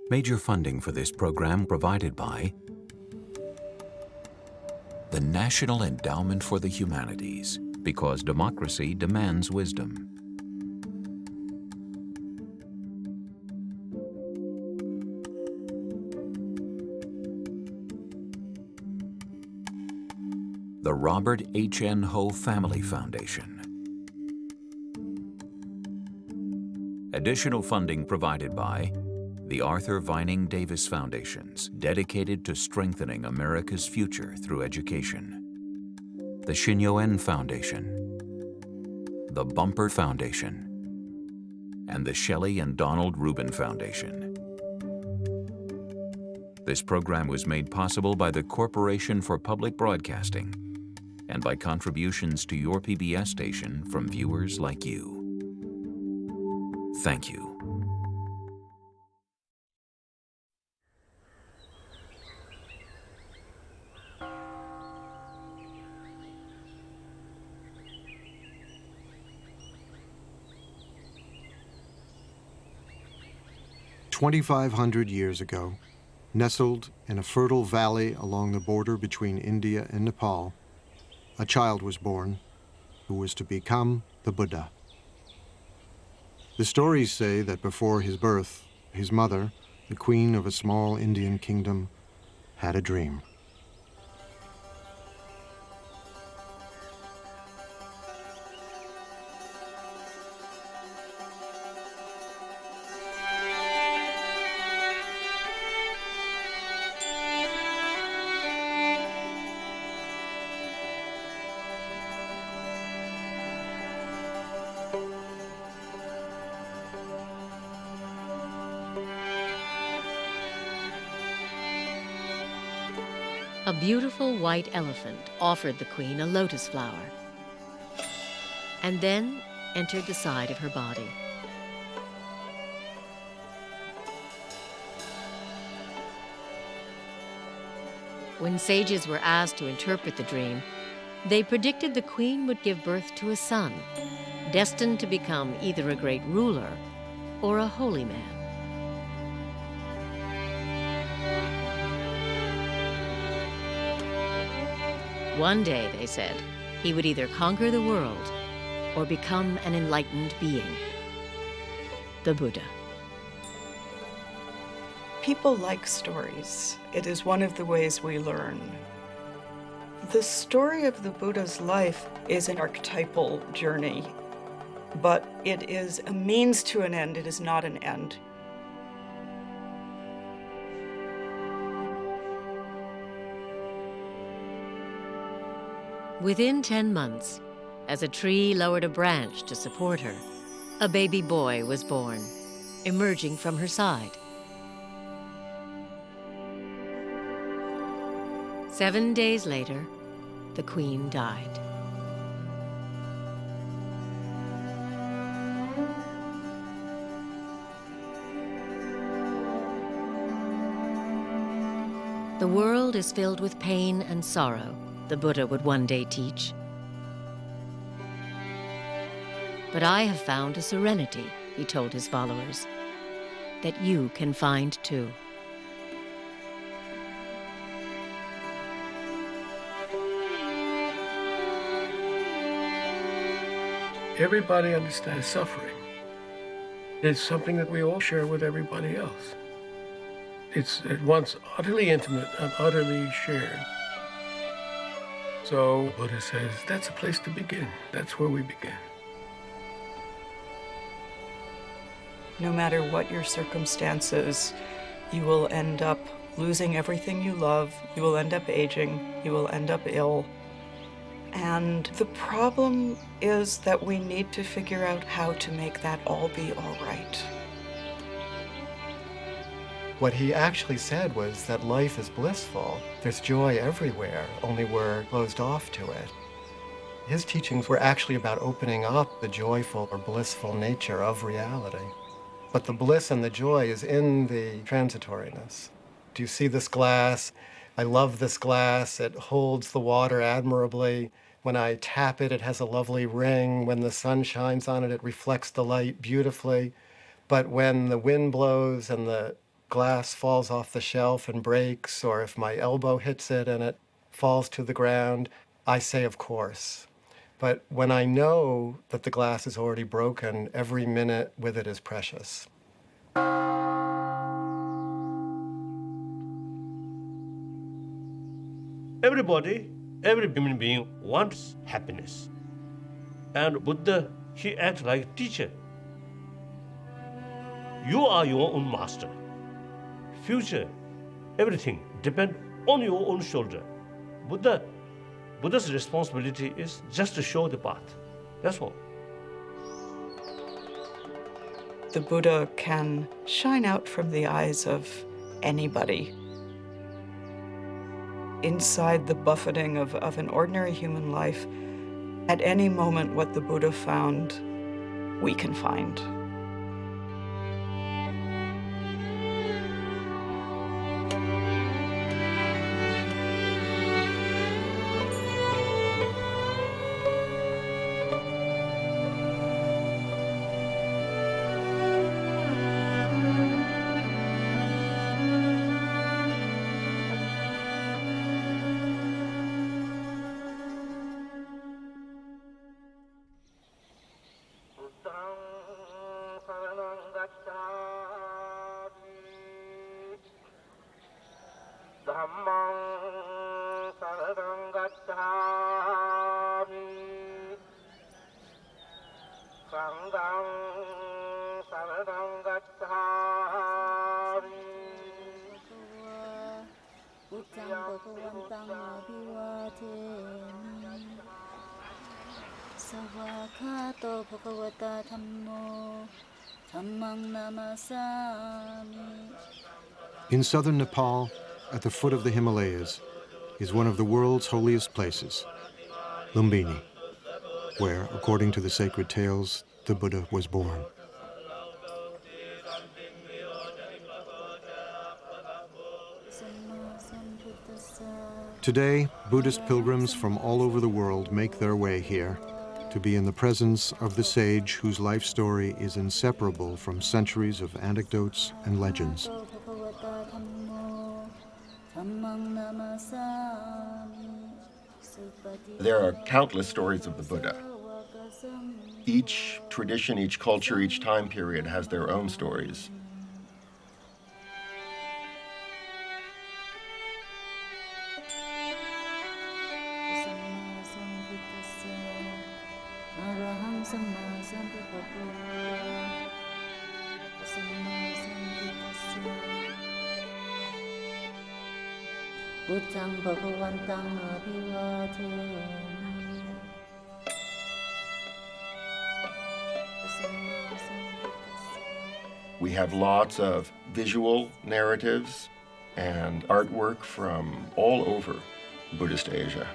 Major funding for this program provided by the National Endowment for the Humanities, because democracy demands wisdom. The Robert H. N. Ho Family Foundation. Additional funding provided by the Arthur Vining Davis Foundations, dedicated to strengthening America's future through education. The Shin-Yo-En Foundation, the Bumper Foundation, and the Shelley and Donald Rubin Foundation. This program was made possible by the Corporation for Public Broadcasting and by contributions to your PBS station from viewers like you. Thank you. "2,500 years ago, nestled in a fertile valley along the border between India and Nepal, a child was born who was to become the Buddha. The stories say that before his birth, his mother, the queen of a small Indian kingdom, had a dream. A beautiful white elephant offered the queen a lotus flower and then entered the side of her body. When sages were asked to interpret the dream, they predicted the queen would give birth to a son, destined to become either a great ruler or a holy man. One day, they said, he would either conquer the world or become an enlightened being, the Buddha. People like stories. It is one of the ways we learn. The story of the Buddha's life is an archetypal journey, but it is a means to an end. It is not an end. Within 10 months, as a tree lowered a branch to support her, a baby boy was born, emerging from her side. 7 days later, the queen died. The world is filled with pain and sorrow, the Buddha would one day teach. But I have found a serenity, he told his followers, that you can find too. Everybody understands suffering. It's something that we all share with everybody else. It's at once utterly intimate and utterly shared. So Buddha says, that's a place to begin. That's where we begin. No matter what your circumstances, you will end up losing everything you love. You will end up aging. You will end up ill. And the problem is that we need to figure out how to make that all be all right. What he actually said was that life is blissful. There's joy everywhere, only we're closed off to it. His teachings were actually about opening up the joyful or blissful nature of reality. But the bliss and the joy is in the transitoriness. Do you see this glass? I love this glass. It holds the water admirably. When I tap it, it has a lovely ring. When the sun shines on it, it reflects the light beautifully. But when the wind blows and the glass falls off the shelf and breaks, or if my elbow hits it and it falls to the ground, I say, of course. But when I know that the glass is already broken, every minute with it is precious. Everybody, every human being wants happiness. And Buddha, he acts like a teacher. You are your own master. Future, everything depends on your own shoulder. Buddha's responsibility is just to show the path. That's all. The Buddha can shine out from the eyes of anybody. Inside the buffeting of an ordinary human life, at any moment what the Buddha found, we can find. In southern Nepal, at the foot of the Himalayas, is one of the world's holiest places, Lumbini, where, according to the sacred tales, the Buddha was born. Today, Buddhist pilgrims from all over the world make their way here to be in the presence of the sage whose life story is inseparable from centuries of anecdotes and legends. There are countless stories of the Buddha. Each tradition, each culture, each time period has their own stories. We have lots of visual narratives and artwork from all over Buddhist Asia.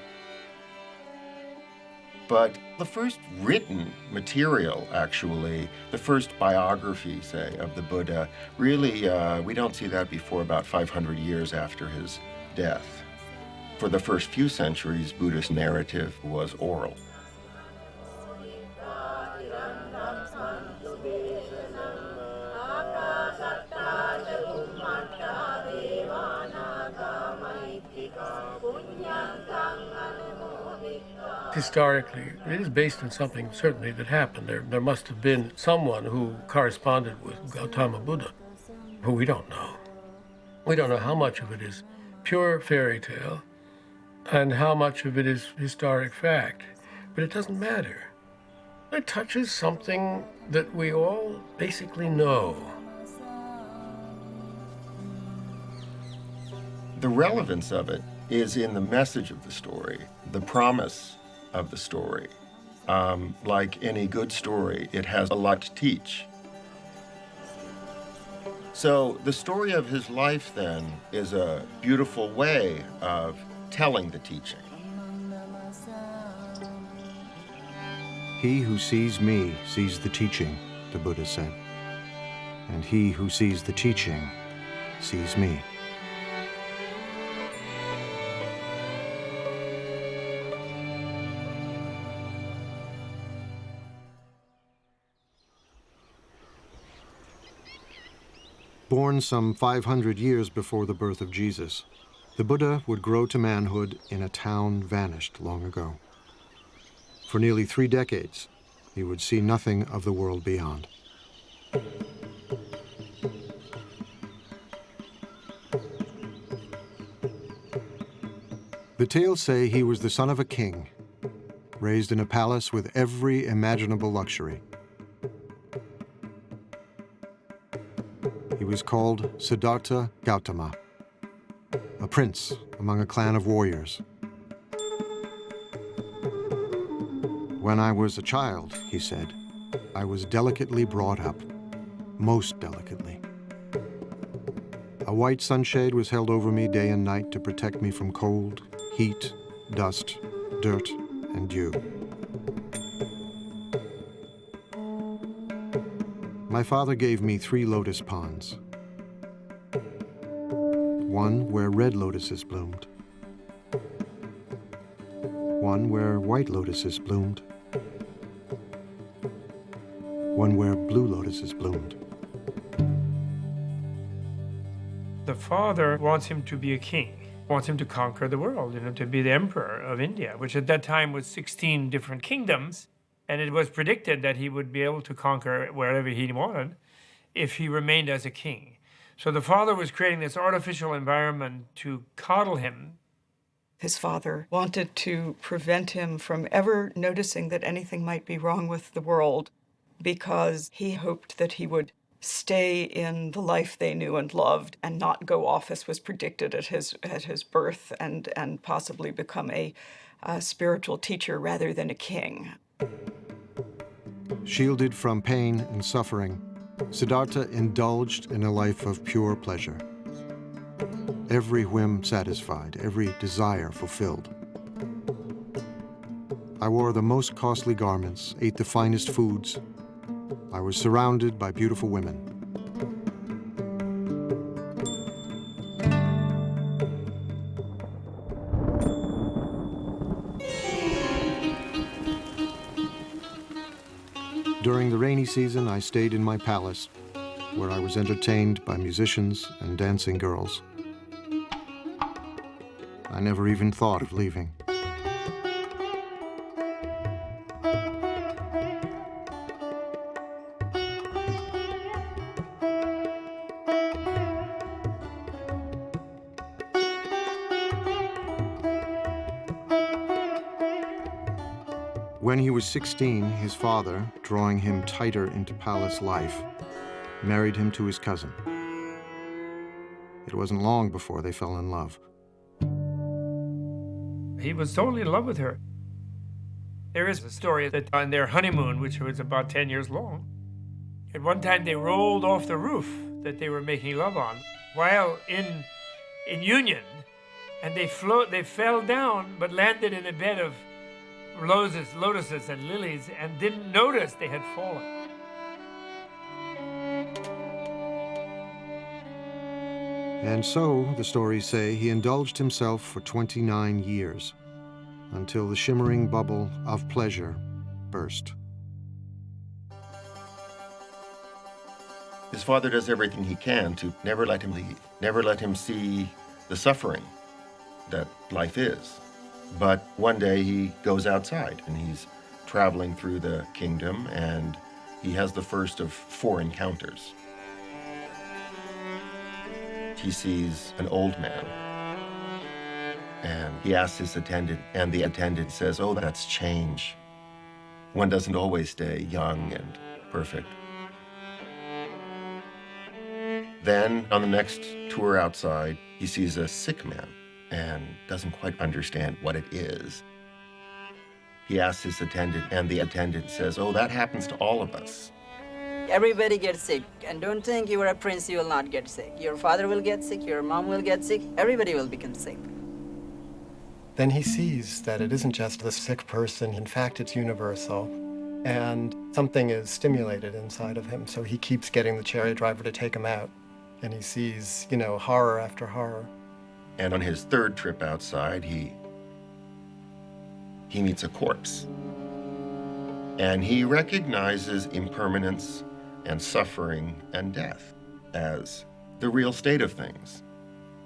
But the first written material, actually, the first biography, say, of the Buddha, really, we don't see that before about 500 years after his death. For the first few centuries, Buddhist narrative was oral. Historically, it is based on something certainly that happened. There must have been someone who corresponded with Gautama Buddha, who we don't know. We don't know how much of it is pure fairy tale and how much of it is historic fact, but it doesn't matter. It touches something that we all basically know. The relevance of it is in the message of the story, the promise of the story. Like any good story, it has a lot to teach. So the story of his life, then, is a beautiful way of telling the teaching. He who sees me sees the teaching, the Buddha said. And he who sees the teaching sees me. Born some 500 years before the birth of Jesus, the Buddha would grow to manhood in a town vanished long ago. For nearly 3 decades, he would see nothing of the world beyond. The tales say he was the son of a king, raised in a palace with every imaginable luxury. He was called Siddhartha Gautama, a prince among a clan of warriors. When I was a child, he said, I was delicately brought up, most delicately. A white sunshade was held over me day and night to protect me from cold, heat, dust, dirt, and dew. My father gave me 3 lotus ponds. One where red lotuses bloomed. One where white lotuses bloomed. One where blue lotuses bloomed. The father wants him to be a king, wants him to conquer the world, to be the emperor of India, which at that time was 16 different kingdoms. And it was predicted that he would be able to conquer wherever he wanted if he remained as a king. So the father was creating this artificial environment to coddle him. His father wanted to prevent him from ever noticing that anything might be wrong with the world, because he hoped that he would stay in the life they knew and loved and not go off as was predicted at his birth and possibly become a spiritual teacher rather than a king. Shielded from pain and suffering, Siddhartha indulged in a life of pure pleasure. Every whim satisfied, every desire fulfilled. I wore the most costly garments, ate the finest foods. I was surrounded by beautiful women. During the rainy season, I stayed in my palace, where I was entertained by musicians and dancing girls. I never even thought of leaving. When he was 16, his father, drawing him tighter into palace life, married him to his cousin. It wasn't long before they fell in love. He was totally in love with her. There is a story that on their honeymoon, which was about 10 years long, at one time they rolled off the roof that they were making love on while in union, and they fell down but landed in a bed of lotuses and lilies and didn't notice they had fallen. And so, the stories say, he indulged himself for 29 years, until the shimmering bubble of pleasure burst. His father does everything he can to never let him leave, never let him see the suffering that life is. But one day he goes outside and he's traveling through the kingdom, and he has the first of 4 encounters. He sees an old man, and he asks his attendant, and the attendant says, "Oh, that's change. One doesn't always stay young and perfect." Then, on the next tour outside, he sees a sick man and doesn't quite understand what it is. He asks his attendant, and the attendant says, "Oh, that happens to all of us." Everybody gets sick, and don't think you are a prince, you will not get sick. Your father will get sick, your mom will get sick, everybody will become sick. Then he sees that it isn't just the sick person, in fact, it's universal. And something is stimulated inside of him, so he keeps getting the chariot driver to take him out. And he sees, horror after horror. And on his 3rd trip outside, he meets a corpse. And he recognizes impermanence and suffering and death as the real state of things,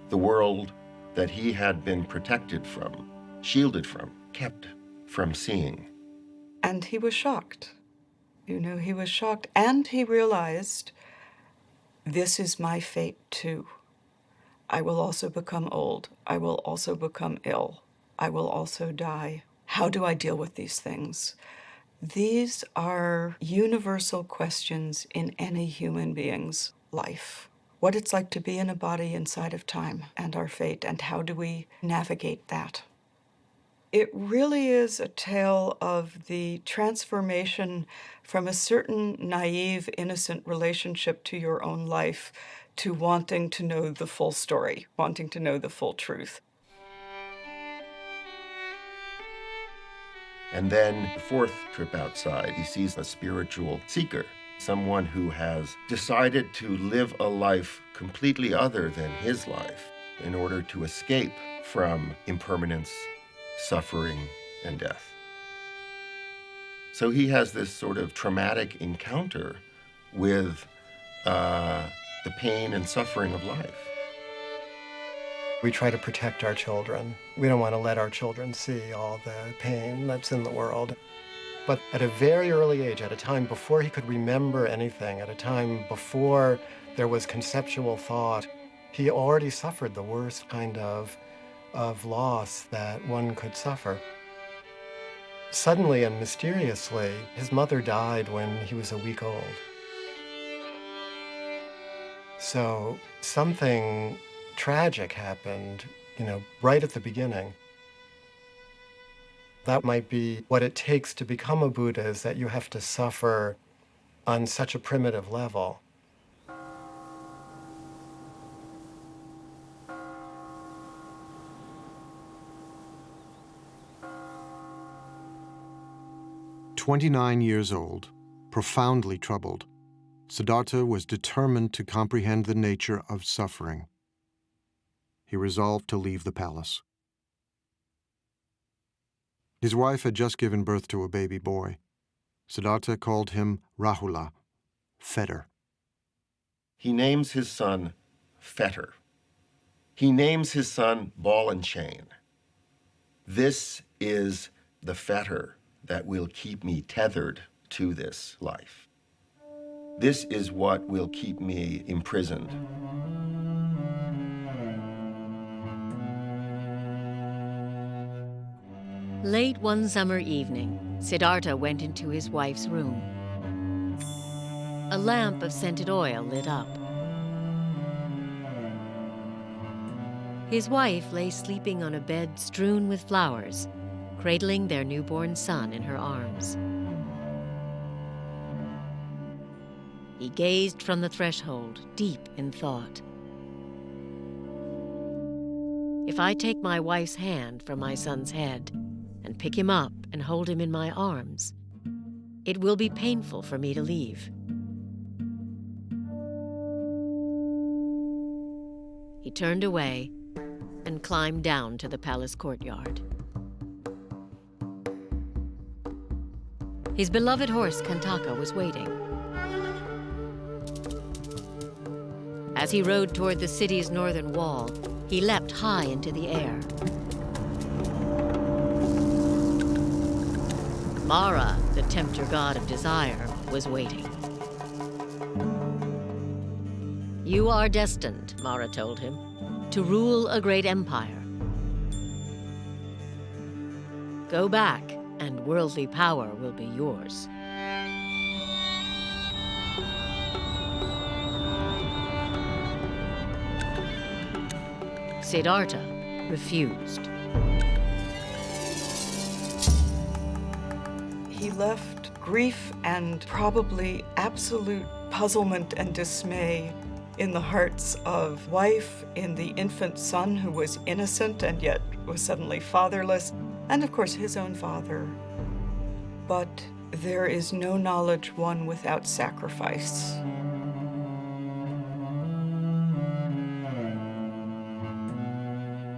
the world that he had been protected from, shielded from, kept from seeing. And he was shocked. He was shocked. And he realized, this is my fate too. I will also become old. I will also become ill. I will also die. How do I deal with these things? These are universal questions in any human being's life. What it's like to be in a body inside of time and our fate, and how do we navigate that? It really is a tale of the transformation from a certain naive, innocent relationship to your own life to wanting to know the full story, wanting to know the full truth. And then the fourth trip outside, he sees a spiritual seeker, someone who has decided to live a life completely other than his life in order to escape from impermanence, suffering, and death. So he has this sort of traumatic encounter with the pain and suffering of life. We try to protect our children. We don't want to let our children see all the pain that's in the world. But at a very early age, at a time before he could remember anything, at a time before there was conceptual thought, he already suffered the worst kind of loss that one could suffer. Suddenly and mysteriously, his mother died when he was a week old. So something tragic happened, right at the beginning. That might be what it takes to become a Buddha, is that you have to suffer on such a primitive level. "29 years old, profoundly troubled, Siddhartha was determined to comprehend the nature of suffering. He resolved to leave the palace. His wife had just given birth to a baby boy. Siddhartha called him Rahula, fetter. He names his son Fetter. He names his son Ball and Chain. This is the fetter that will keep me tethered to this life. This is what will keep me imprisoned. Late one summer evening, Siddhartha went into his wife's room. A lamp of scented oil lit up. His wife lay sleeping on a bed strewn with flowers, cradling their newborn son in her arms. He gazed from the threshold, deep in thought. If I take my wife's hand from my son's head and pick him up and hold him in my arms, it will be painful for me to leave. He turned away and climbed down to the palace courtyard. His beloved horse, Kantaka, was waiting. As he rode toward the city's northern wall, he leapt high into the air. Mara, the tempter god of desire, was waiting. You are destined, Mara told him, to rule a great empire. Go back, and worldly power will be yours. Siddhartha refused. He left grief and probably absolute puzzlement and dismay in the hearts of wife, in the infant son who was innocent and yet was suddenly fatherless, and of course his own father. But there is no knowledge won without sacrifice.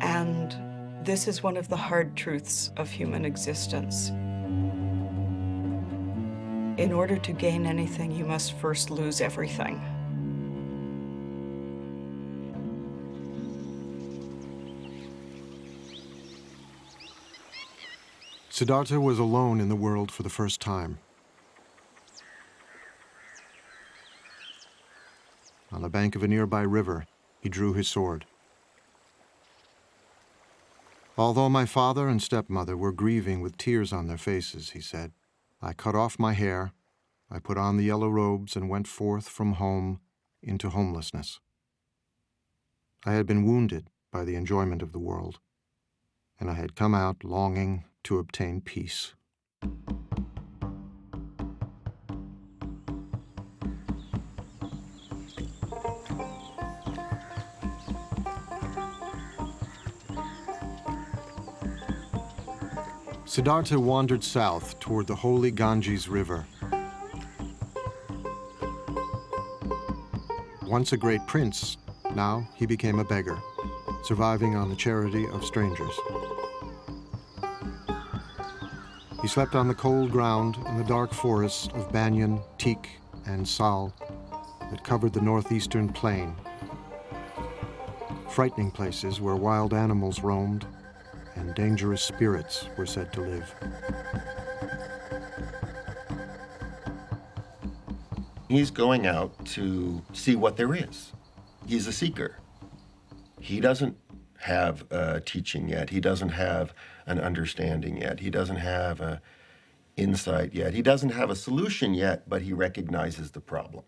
And this is one of the hard truths of human existence. In order to gain anything, you must first lose everything. Siddhartha was alone in the world for the first time. On the bank of a nearby river, he drew his sword. Although my father and stepmother were grieving with tears on their faces, he said, I cut off my hair, I put on the yellow robes and went forth from home into homelessness. I had been wounded by the enjoyment of the world, and I had come out longing to obtain peace. Siddhartha wandered south toward the holy Ganges River. Once a great prince, now he became a beggar, surviving on the charity of strangers. He slept on the cold ground in the dark forests of banyan, teak, and sal that covered the northeastern plain, frightening places where wild animals roamed and dangerous spirits were said to live. He's going out to see what there is. He's a seeker. He doesn't have a teaching yet. He doesn't have an understanding yet. He doesn't have an insight yet. He doesn't have a solution yet, but he recognizes the problem.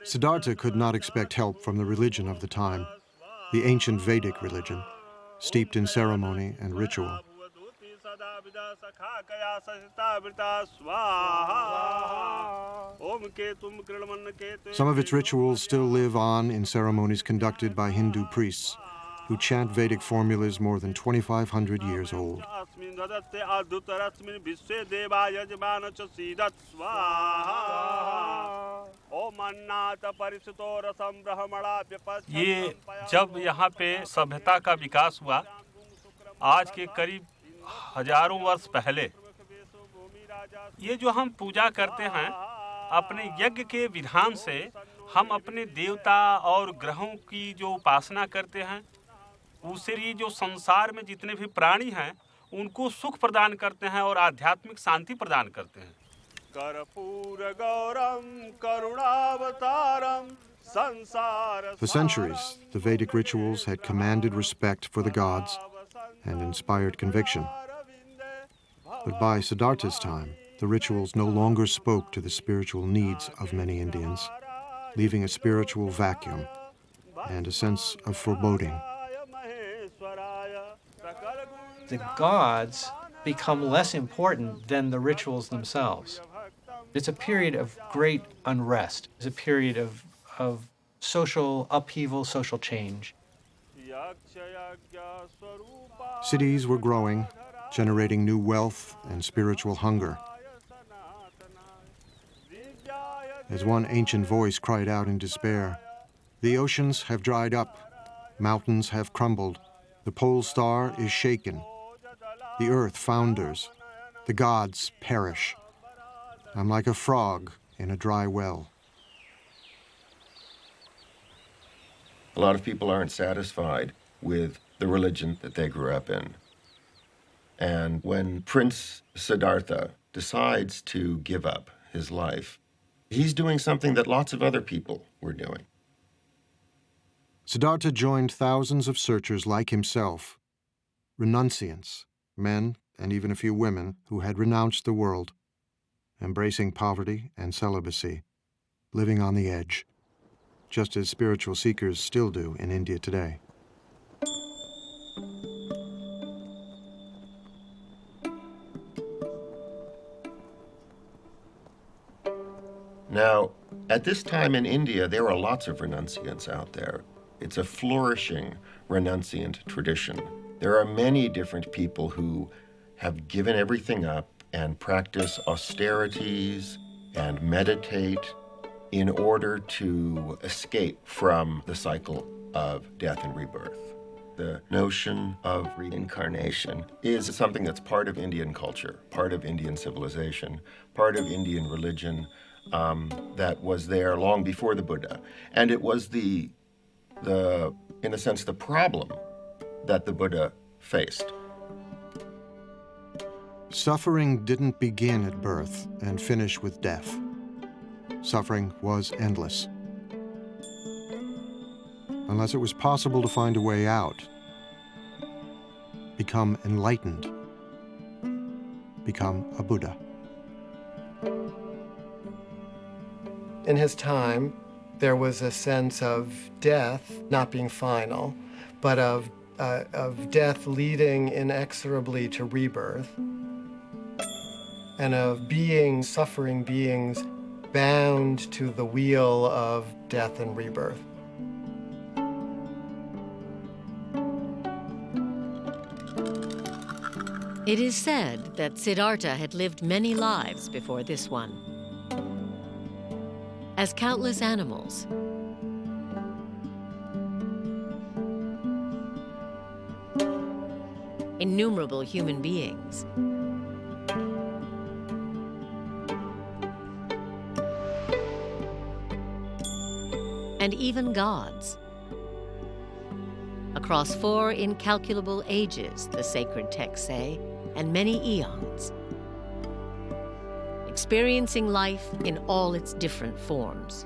Siddhartha could not expect help from the religion of the time, the ancient Vedic religion, steeped in ceremony and ritual. Some of its rituals still live on in ceremonies conducted by Hindu priests, who chant Vedic formulas more than 2,500 years old. ये जब यहाँ पे सभ्यता का विकास हुआ, आज के करीब हजारों वर्ष पहले, ये जो हम पूजा करते हैं, अपने यज्ञ के विधान से हम अपने देवता और ग्रहों की जो उपासना करते हैं, उससे ये जो संसार में जितने भी प्राणी हैं, उनको सुख प्रदान करते हैं और आध्यात्मिक शांति प्रदान करते हैं. For centuries, the Vedic rituals had commanded respect for the gods and inspired conviction. But by Siddhartha's time, the rituals no longer spoke to the spiritual needs of many Indians, leaving a spiritual vacuum and a sense of foreboding. The gods become less important than the rituals themselves. It's a period of great unrest. It's a period of social upheaval, social change. Cities were growing, generating new wealth and spiritual hunger. As one ancient voice cried out in despair, "The oceans have dried up, mountains have crumbled, the pole star is shaken, the earth founders, the gods perish. I'm like a frog in a dry well." A lot of people aren't satisfied with the religion that they grew up in. And when Prince Siddhartha decides to give up his life, he's doing something that lots of other people were doing. Siddhartha joined thousands of searchers like himself, renunciants, men and even a few women who had renounced the world, embracing poverty and celibacy, living on the edge, just as spiritual seekers still do in India today. Now, at this time in India, there are lots of renunciants out there. It's a flourishing renunciant tradition. There are many different people who have given everything up and practice austerities and meditate in order to escape from the cycle of death and rebirth. The notion of reincarnation is something that's part of Indian culture, part of Indian civilization, part of Indian religion, that was there long before the Buddha. And it was the in a sense, the problem that the Buddha faced. Suffering didn't begin at birth and finish with death. Suffering was endless. Unless it was possible to find a way out, become enlightened, become a Buddha. In his time, there was a sense of death not being final, but of death leading inexorably to rebirth, and of suffering beings bound to the wheel of death and rebirth. It is said that Siddhartha had lived many lives before this one. As countless animals, innumerable human beings, and even gods. Across 4 incalculable ages, the sacred texts say, and many eons, experiencing life in all its different forms.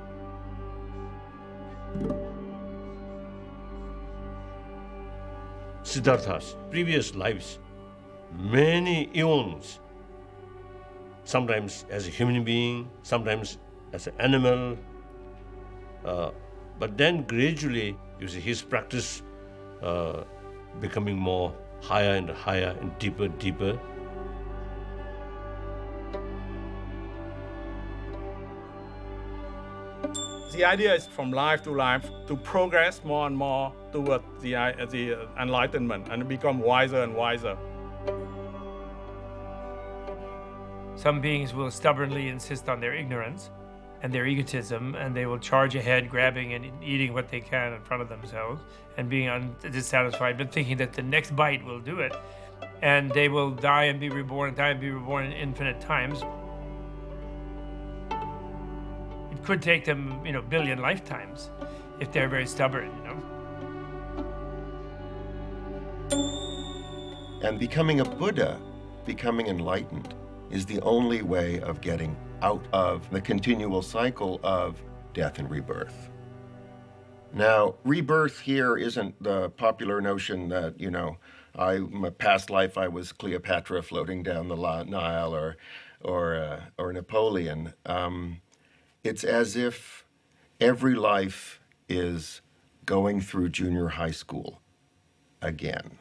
Siddhartha's previous lives, many eons, sometimes as a human being, sometimes as an animal, but then gradually, you see his practice becoming more higher and higher and deeper, deeper. The idea is from life to life to progress more and more toward the enlightenment and become wiser and wiser. Some beings will stubbornly insist on their ignorance and their egotism, and they will charge ahead, grabbing and eating what they can in front of themselves and being dissatisfied, but thinking that the next bite will do it. And they will die and be reborn, infinite times. It could take them, billion lifetimes if they're very stubborn, And becoming a Buddha, becoming enlightened, is the only way of getting out of the continual cycle of death and rebirth. Now, rebirth here isn't the popular notion that, my past life I was Cleopatra floating down the Nile or Napoleon. It's as if every life is going through junior high school again,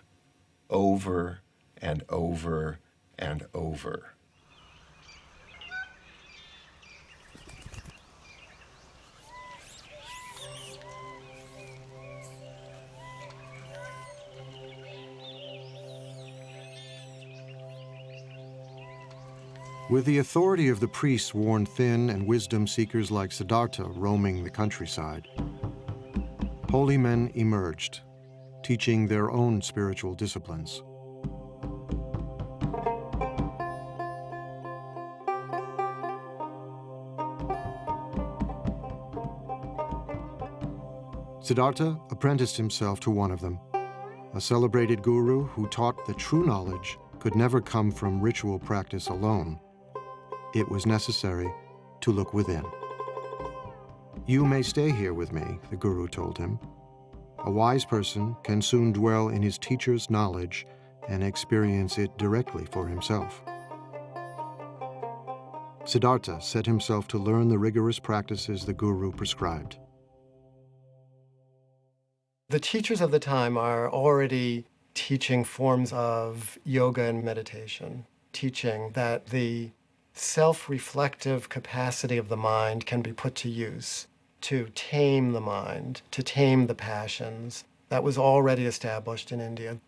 over and over and over. With the authority of the priests worn thin and wisdom seekers like Siddhartha roaming the countryside, holy men emerged, teaching their own spiritual disciplines. Siddhartha apprenticed himself to one of them, a celebrated guru who taught that true knowledge could never come from ritual practice alone. It was necessary to look within. "You may stay here with me," the guru told him. "A wise person can soon dwell in his teacher's knowledge and experience it directly for himself." Siddhartha set himself to learn the rigorous practices the guru prescribed. The teachers of the time are already teaching forms of yoga and meditation, teaching that the self-reflective capacity of the mind can be put to use to tame the mind, to tame the passions. That was already established in India.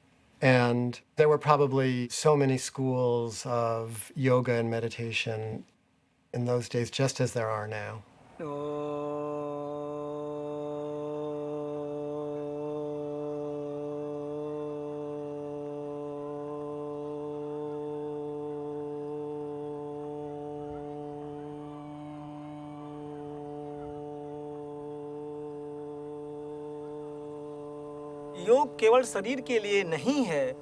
And there were probably so many schools of yoga and meditation in those days, just as there are now. योग केवल शरीर के लिए नहीं है।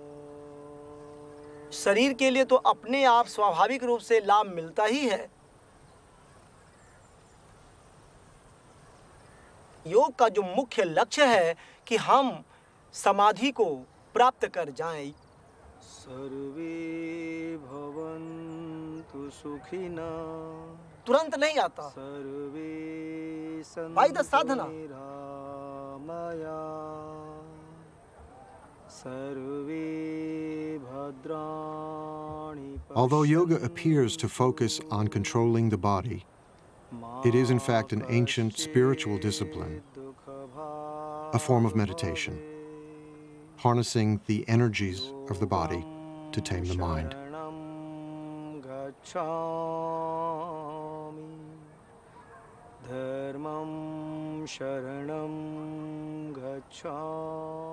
शरीर के लिए तो अपने आप स्वाभाविक रूप से लाभ मिलता ही है। योग का जो मुख्य लक्ष्य है कि हम समाधि को प्राप्त कर जाएं। सर्वे भवन्तु सुखिना तुरंत नहीं आता। सर्वे by the sadhana. Although yoga appears to focus on controlling the body, it is in fact an ancient spiritual discipline, a form of meditation, harnessing the energies of the body to tame the mind.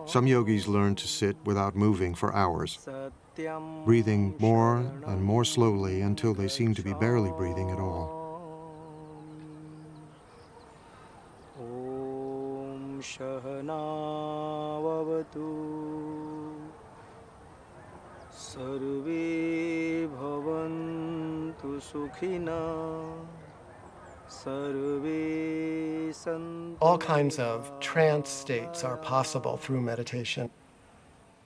Some yogis learn to sit without moving for hours, breathing more and more slowly until they seem to be barely breathing at all. All kinds of trance states are possible through meditation.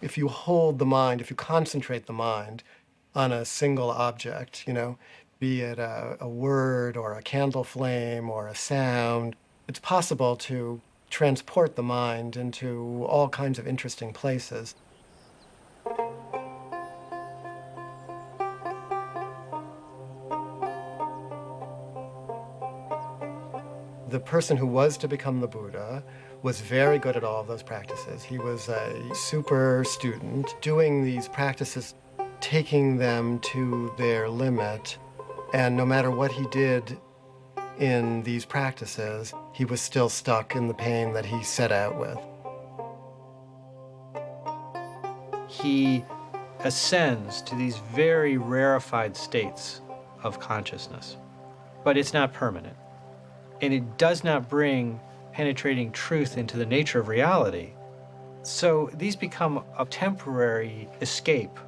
If you hold the mind, if you concentrate the mind on a single object, be it a word or a candle flame or a sound, it's possible to transport the mind into all kinds of interesting places. The person who was to become the Buddha was very good at all of those practices. He was a super student, doing these practices, taking them to their limit, and no matter what he did in these practices, he was still stuck in the pain that he set out with. He ascends to these very rarefied states of consciousness, but it's not permanent. And it does not bring penetrating truth into the nature of reality. So these become a temporary escape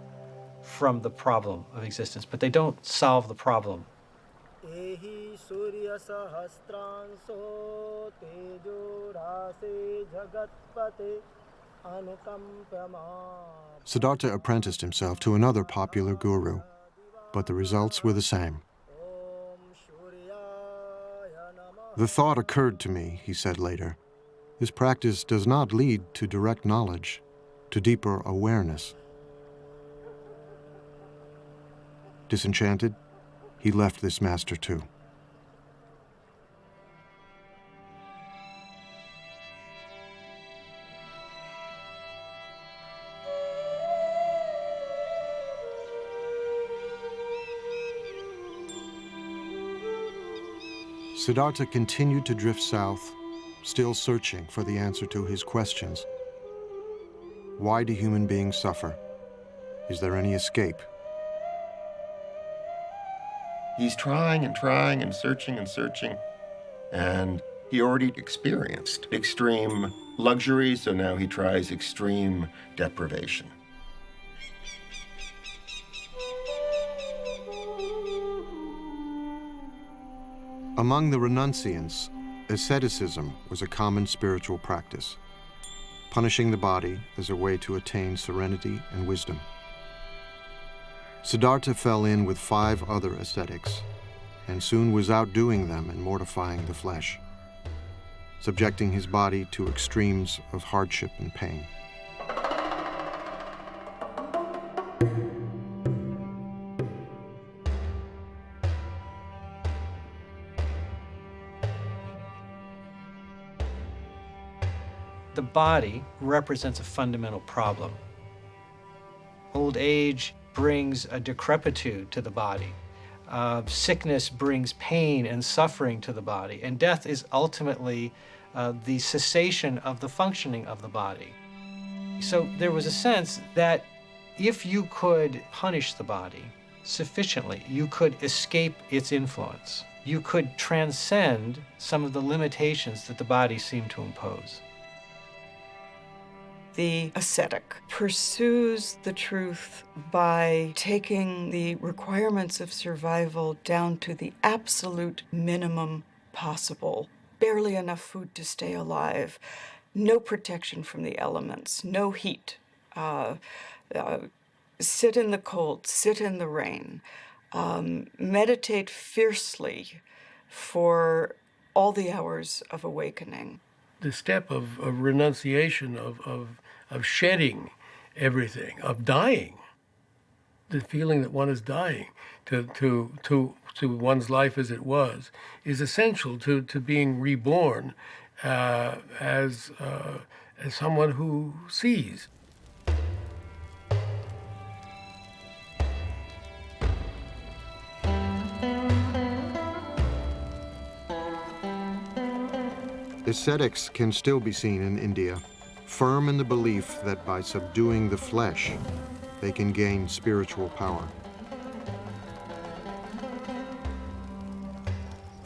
from the problem of existence, but they don't solve the problem. Siddhartha apprenticed himself to another popular guru, but the results were the same. The thought occurred to me, he said later, this practice does not lead to direct knowledge, to deeper awareness. Disenchanted, he left this master too. Siddhartha continued to drift south, still searching for the answer to his questions. Why do human beings suffer? Is there any escape? He's trying and trying and searching, and he already experienced extreme luxury, so now he tries extreme deprivation. Among the renunciants, asceticism was a common spiritual practice, punishing the body as a way to attain serenity and wisdom. Siddhartha fell in with 5 other ascetics, and soon was outdoing them in mortifying the flesh, subjecting his body to extremes of hardship and pain. The body represents a fundamental problem. Old age brings a decrepitude to the body. Sickness brings pain and suffering to the body. And death is ultimately the cessation of the functioning of the body. So there was a sense that if you could punish the body sufficiently, you could escape its influence. You could transcend some of the limitations that the body seemed to impose. the ascetic pursues the truth by taking the requirements of survival down to the absolute minimum possible. Barely enough food to stay alive, no protection from the elements, no heat. Sit in the cold, sit in the rain, meditate fiercely for all the hours of awakening. The step of renunciation, of shedding everything, of dying, the feeling that one is dying to one's life as it was, is essential to being reborn as someone who sees. Ascetics can still be seen in India, firm in the belief that by subduing the flesh, they can gain spiritual power.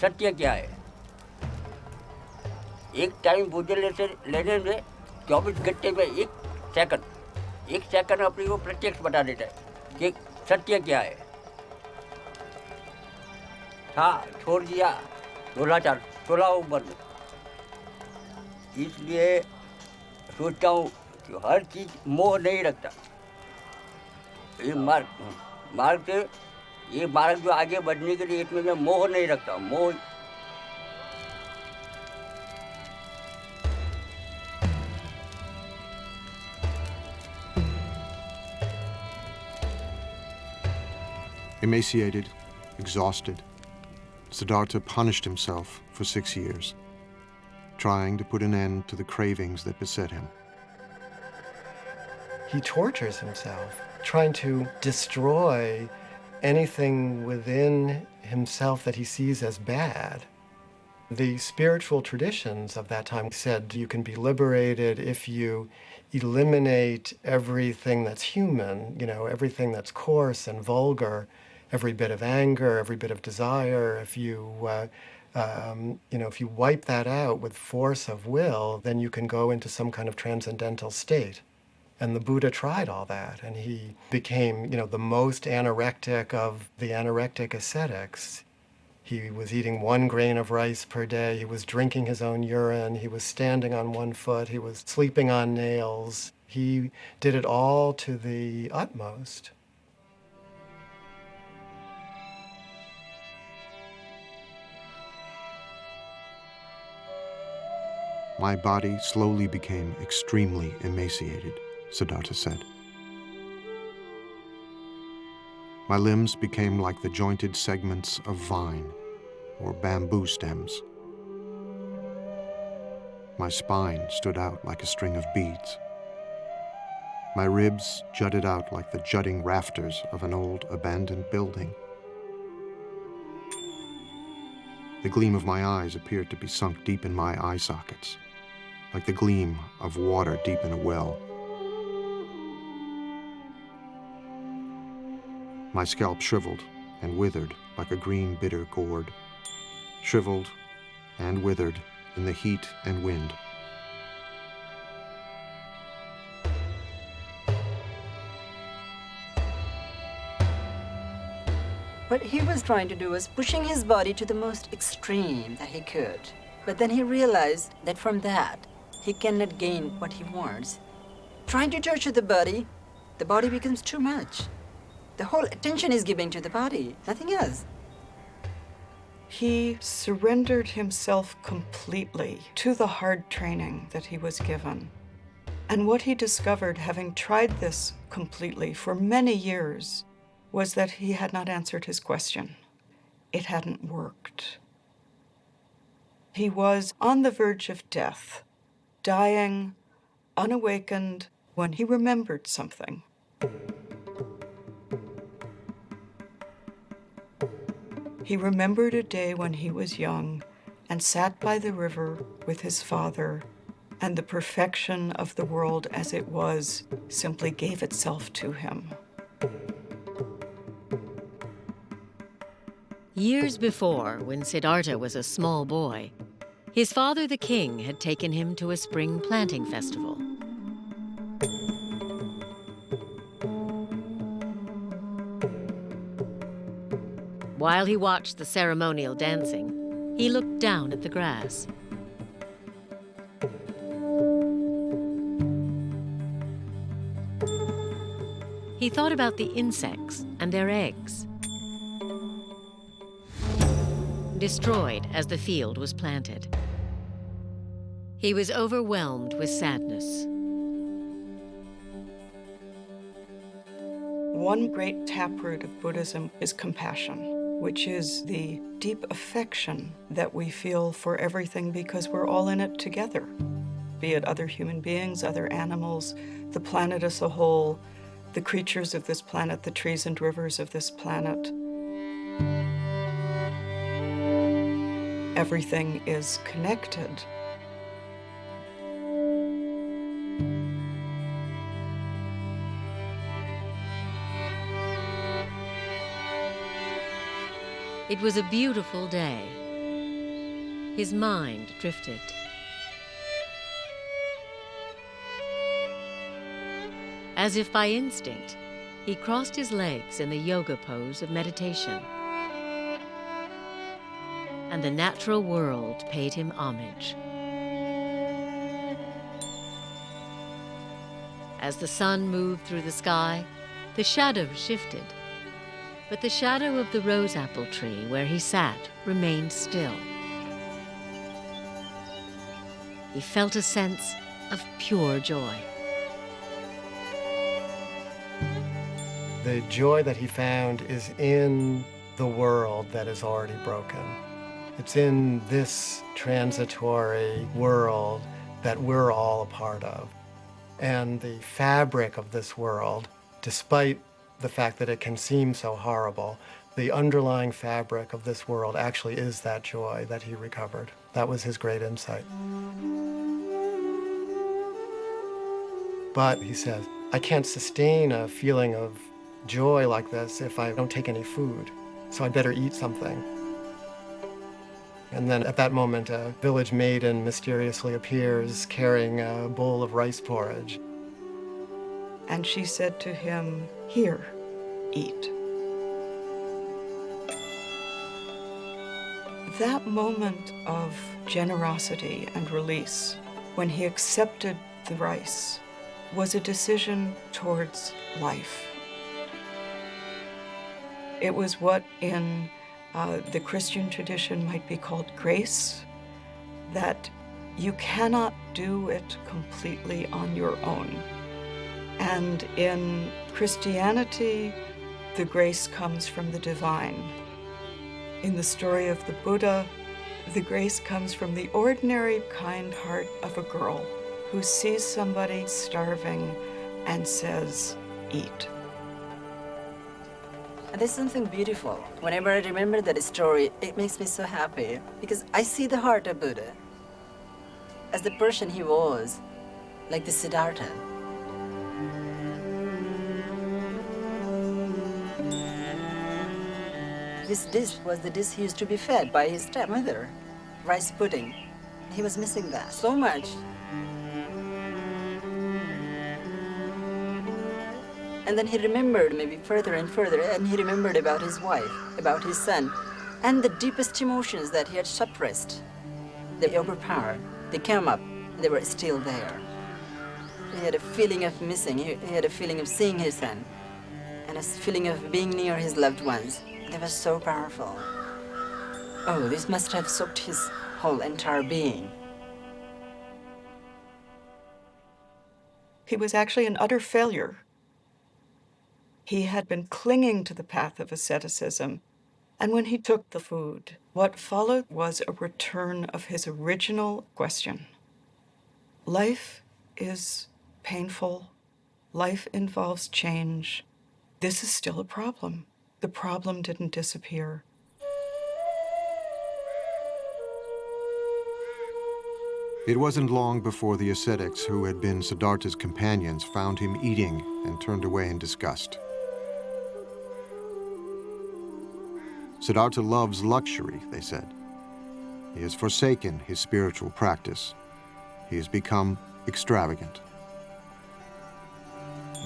सत्य क्या है? एक time भोजन लेने में 24 घंटे में एक सेकंड अपनी को प्रत्यक्ष बता देता है कि सत्य क्या है. हाँ, छोड़ दिया दुराचार, तोला बंद. इसलिए सोचता हूँ कि हर चीज मोह नहीं रखता. ये मार्ग जो आगे बढ़ने के लिए इसमें मैं मोह नहीं रखता. मोह Emaciated, exhausted, Siddhartha punished himself for 6 years, trying to put an end to the cravings that beset him. He tortures himself, trying to destroy anything within himself that he sees as bad. The spiritual traditions of that time said you can be liberated if you eliminate everything that's human, everything that's coarse and vulgar, every bit of anger, every bit of desire. If you wipe that out with force of will, then you can go into some kind of transcendental state. And the Buddha tried all that, and he became, the most anorectic of the anorectic ascetics. He was eating 1 grain of rice per day. He was drinking his own urine. He was standing on 1 foot. He was sleeping on nails. He did it all to the utmost. My body slowly became extremely emaciated, Siddhartha said. My limbs became like the jointed segments of vine or bamboo stems. My spine stood out like a string of beads. My ribs jutted out like the jutting rafters of an old abandoned building. The gleam of my eyes appeared to be sunk deep in my eye sockets, like the gleam of water deep in a well. My scalp shriveled and withered like a green bitter gourd, shriveled and withered in the heat and wind. What he was trying to do was pushing his body to the most extreme that he could. But then he realized that from that, he cannot gain what he wants. Trying to torture the body becomes too much. The whole attention is given to the body, nothing else. He surrendered himself completely to the hard training that he was given. And what he discovered, having tried this completely for many years, was that he had not answered his question. It hadn't worked. He was on the verge of death, dying, unawakened, when he remembered something. He remembered a day when he was young and sat by the river with his father, and the perfection of the world as it was simply gave itself to him. Years before, when Siddhartha was a small boy, his father, the king, had taken him to a spring planting festival. While he watched the ceremonial dancing, he looked down at the grass. He thought about the insects and their eggs, destroyed as the field was planted. He was overwhelmed with sadness. One great taproot of Buddhism is compassion, which is the deep affection that we feel for everything because we're all in it together, be it other human beings, other animals, the planet as a whole, the creatures of this planet, the trees and rivers of this planet. Everything is connected. It was a beautiful day. His mind drifted. As if by instinct, he crossed his legs in the yoga pose of meditation. And the natural world paid him homage. As the sun moved through the sky, the shadows shifted. But the shadow of the rose apple tree where he sat remained still. He felt a sense of pure joy. The joy that he found is in the world that is already broken. It's in this transitory world that we're all a part of. And the fabric of this world, despite the fact that it can seem so horrible, the underlying fabric of this world actually is that joy that he recovered. That was his great insight. But, he says, I can't sustain a feeling of joy like this if I don't take any food, so I'd better eat something. And then at that moment, a village maiden mysteriously appears carrying a bowl of rice porridge. And she said to him, "Here, eat." That moment of generosity and release, when he accepted the rice, was a decision towards life. It was what in the Christian tradition might be called grace, that you cannot do it completely on your own. And in Christianity, the grace comes from the divine. In the story of the Buddha, the grace comes from the ordinary kind heart of a girl who sees somebody starving and says, "Eat." There's something beautiful. Whenever I remember that story, it makes me so happy because I see the heart of Buddha as the person he was, like the Siddhartha. This dish was the dish he used to be fed by his stepmother, rice pudding. He was missing that so much. And then he remembered maybe further and further, and he remembered about his wife, about his son, and the deepest emotions that he had suppressed. They overpowered. They came up. They were still there. He had a feeling of missing. He had a feeling of seeing his son, and a feeling of being near his loved ones. They were so powerful. Oh, this must have soaked his whole entire being. He was actually an utter failure. He had been clinging to the path of asceticism, and when he took the food, what followed was a return of his original question. Life is painful. Life involves change. This is still a problem. The problem didn't disappear. It wasn't long before the ascetics who had been Siddhartha's companions found him eating and turned away in disgust. Siddhartha loves luxury, they said. He has forsaken his spiritual practice. He has become extravagant.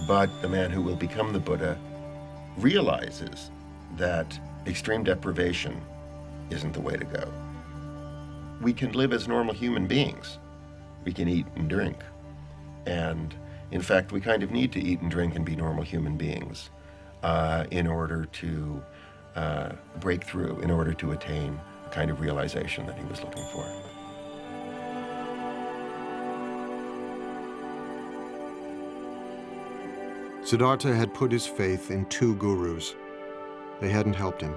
But the man who will become the Buddha realizes that extreme deprivation isn't the way to go. We can live as normal human beings. We can eat and drink. And in fact, we kind of need to eat and drink and be normal human beings in order to break through, in order to attain the kind of realization that he was looking for. Siddhartha had put his faith in 2 gurus. They hadn't helped him.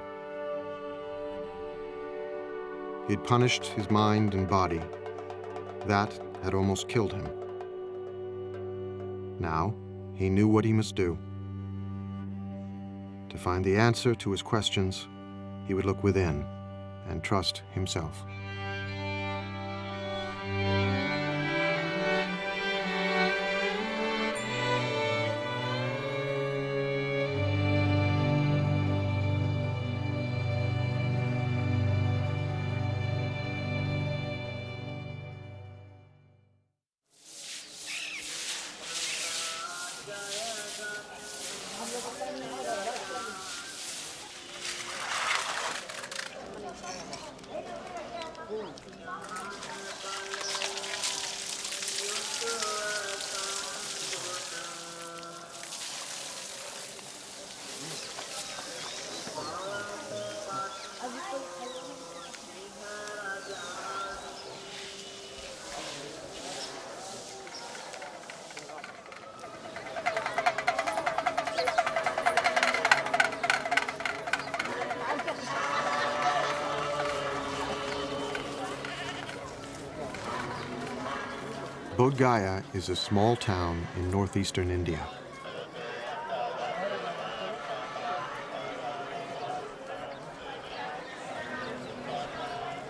He'd punished his mind and body. That had almost killed him. Now, he knew what he must do. To find the answer to his questions, he would look within and trust himself. Bodh Gaya is a small town in northeastern India.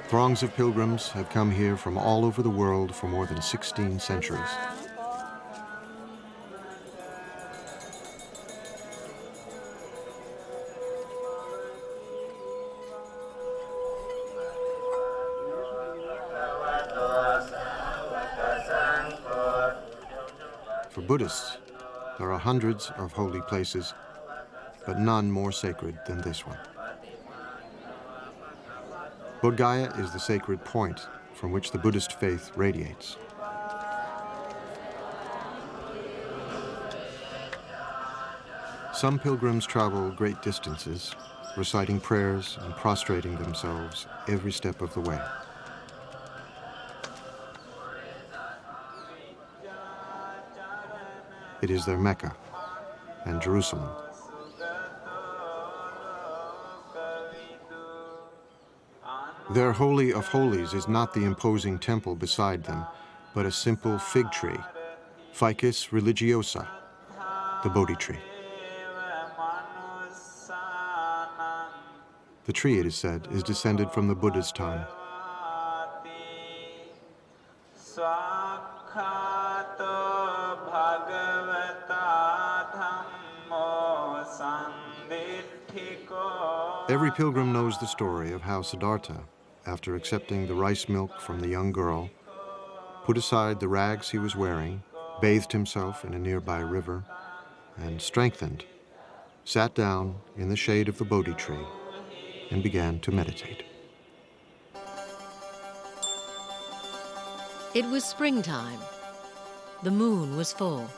Throngs of pilgrims have come here from all over the world for more than 16 centuries. For Buddhists, there are hundreds of holy places, but none more sacred than this one. Bodh Gaya is the sacred point from which the Buddhist faith radiates. Some pilgrims travel great distances, reciting prayers and prostrating themselves every step of the way. It is their Mecca and Jerusalem. Their Holy of Holies is not the imposing temple beside them, but a simple fig tree, Ficus religiosa, the Bodhi tree. The tree, it is said, is descended from the Buddha's time. Every pilgrim knows the story of how Siddhartha, after accepting the rice milk from the young girl, put aside the rags he was wearing, bathed himself in a nearby river, and strengthened, sat down in the shade of the Bodhi tree and began to meditate. It was springtime. The moon was full.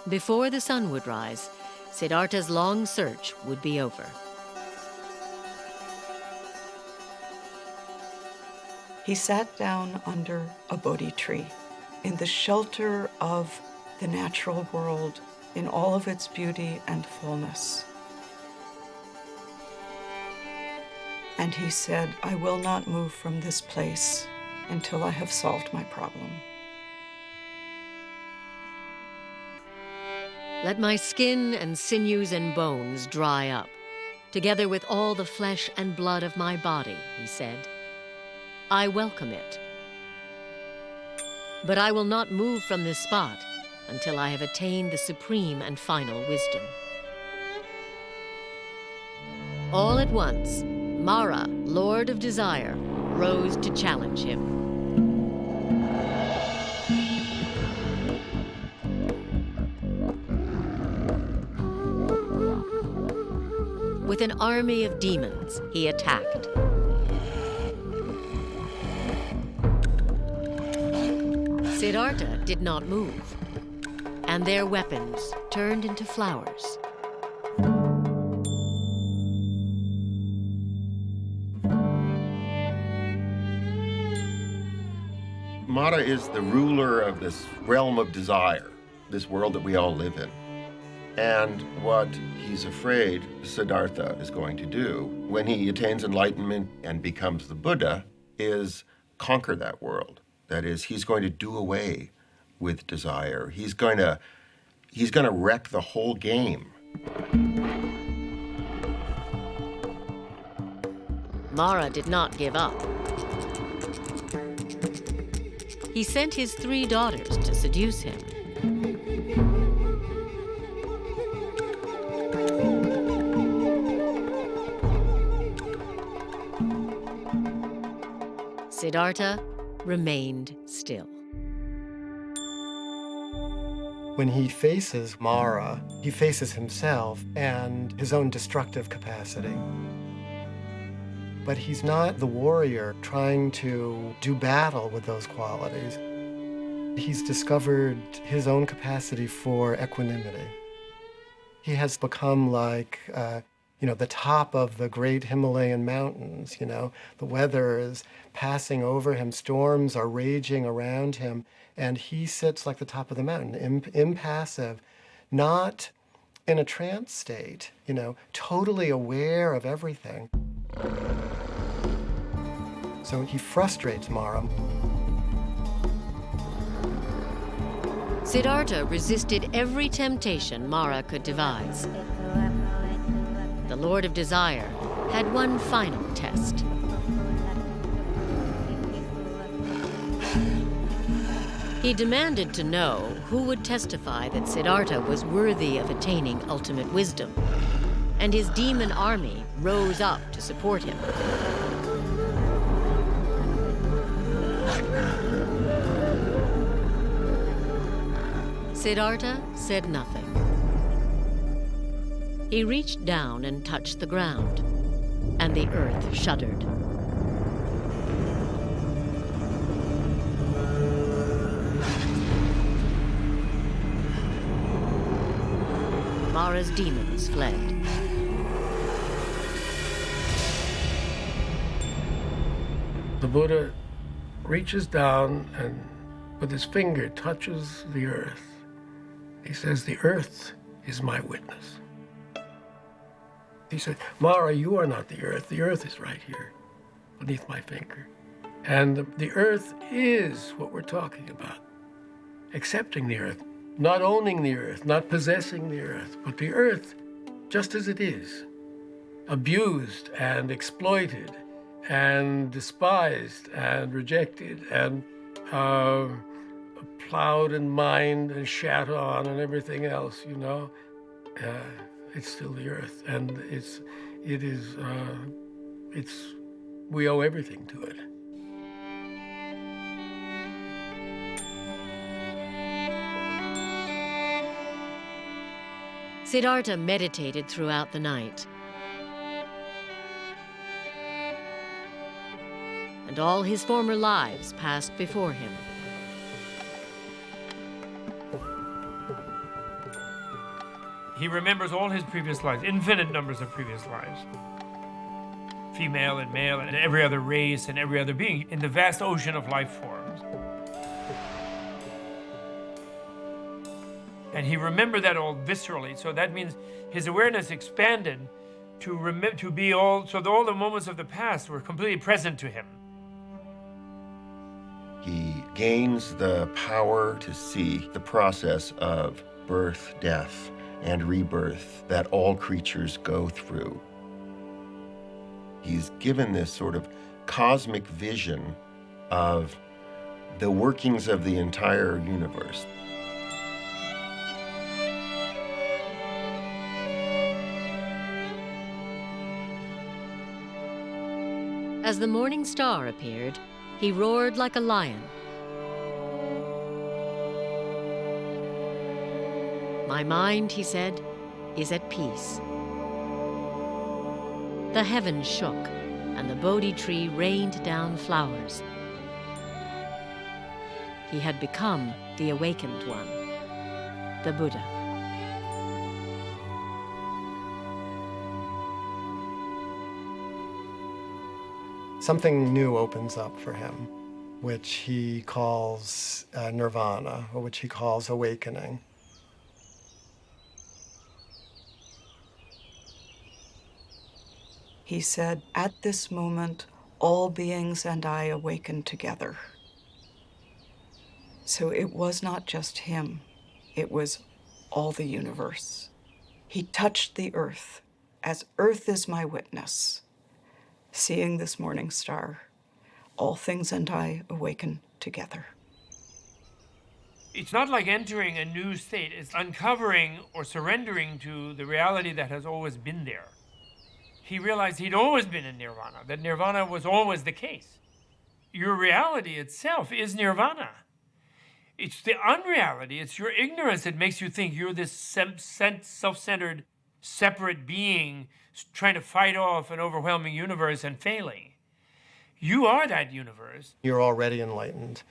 Before the sun would rise, Siddhartha's long search would be over. He sat down under a Bodhi tree in the shelter of the natural world in all of its beauty and fullness. And he said, "I will not move from this place until I have solved my problem. Let my skin and sinews and bones dry up, together with all the flesh and blood of my body," he said. "I welcome it. But I will not move from this spot until I have attained the supreme and final wisdom." All at once, Mara, Lord of Desire, rose to challenge him. With an army of demons, he attacked. Siddhartha did not move, and their weapons turned into flowers. Mara is the ruler of this realm of desire, this world that we all live in. And what he's afraid Siddhartha is going to do when he attains enlightenment and becomes the Buddha is conquer that world. That is, he's going to do away with desire. He's going to wreck the whole game. Mara did not give up. He sent his 3 daughters to seduce him. Siddhartha remained still. When he faces Mara, he faces himself and his own destructive capacity. But he's not the warrior trying to do battle with those qualities. He's discovered his own capacity for equanimity. He has become like, the top of the great Himalayan mountains, The weather is passing over him, storms are raging around him, and he sits like the top of the mountain, impassive, not in a trance state, totally aware of everything. So he frustrates Mara. Siddhartha resisted every temptation Mara could devise. The Lord of Desire had one final test. He demanded to know who would testify that Siddhartha was worthy of attaining ultimate wisdom, and his demon army rose up to support him. Siddhartha said nothing. He reached down and touched the ground, and the earth shuddered. Mara's demons fled. The Buddha reaches down and with his finger touches the earth. He says, "The earth is my witness." He said, "Mara, you are not the earth. The earth is right here beneath my finger." And the earth is what we're talking about. Accepting the earth, not owning the earth, not possessing the earth, but the earth just as it is, abused and exploited and despised and rejected and plowed and mined and shat on and everything else, it's still the earth, and we owe everything to it. Siddhartha meditated throughout the night. And all his former lives passed before him. He remembers all his previous lives, infinite numbers of previous lives. Female and male and every other race and every other being in the vast ocean of life forms. And he remembered that all viscerally, so that means his awareness expanded to be all, so that all the moments of the past were completely present to him. He gains the power to see the process of birth, death, and rebirth that all creatures go through. He's given this sort of cosmic vision of the workings of the entire universe. As the morning star appeared, he roared like a lion. "My mind," he said, "is at peace." The heavens shook, and the Bodhi tree rained down flowers. He had become the awakened one, the Buddha. Something new opens up for him, which he calls nirvana, or which he calls awakening. He said, "At this moment, all beings and I awaken together." So it was not just him, it was all the universe. He touched the earth, as earth is my witness. Seeing this morning star, all things and I awaken together. It's not like entering a new state. It's uncovering or surrendering to the reality that has always been there. He realized he'd always been in nirvana, that nirvana was always the case. Your reality itself is nirvana. It's the unreality, it's your ignorance that makes you think you're this self-centered, separate being trying to fight off an overwhelming universe and failing. You are that universe. You're already enlightened.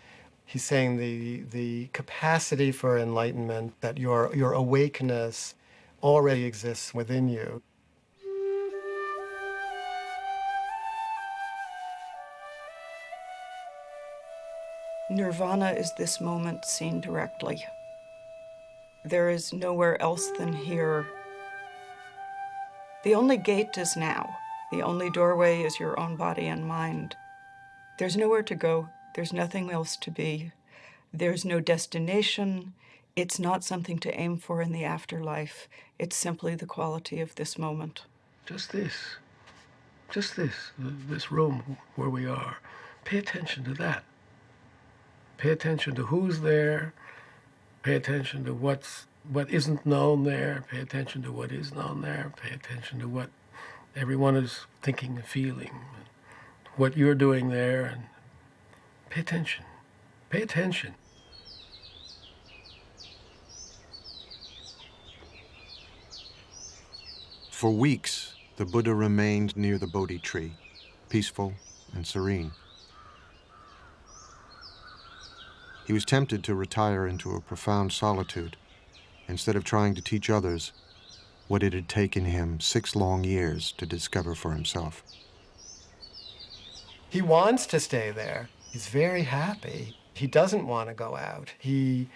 He's saying the capacity for enlightenment, that your awakeness already exists within you. Nirvana is this moment seen directly. There is nowhere else than here. The only gate is now. The only doorway is your own body and mind. There's nowhere to go. There's nothing else to be. There's no destination. It's not something to aim for in the afterlife. It's simply the quality of this moment. Just this room where we are. Pay attention to that. Pay attention to who's there. Pay attention to what isn't known there. Pay attention to what is known there. Pay attention to what everyone is thinking and feeling, what you're doing there, and pay attention. Pay attention. For weeks, the Buddha remained near the Bodhi tree, peaceful and serene. He was tempted to retire into a profound solitude instead of trying to teach others what it had taken him 6 long years to discover for himself. He wants to stay there. He's very happy. He doesn't want to go out. He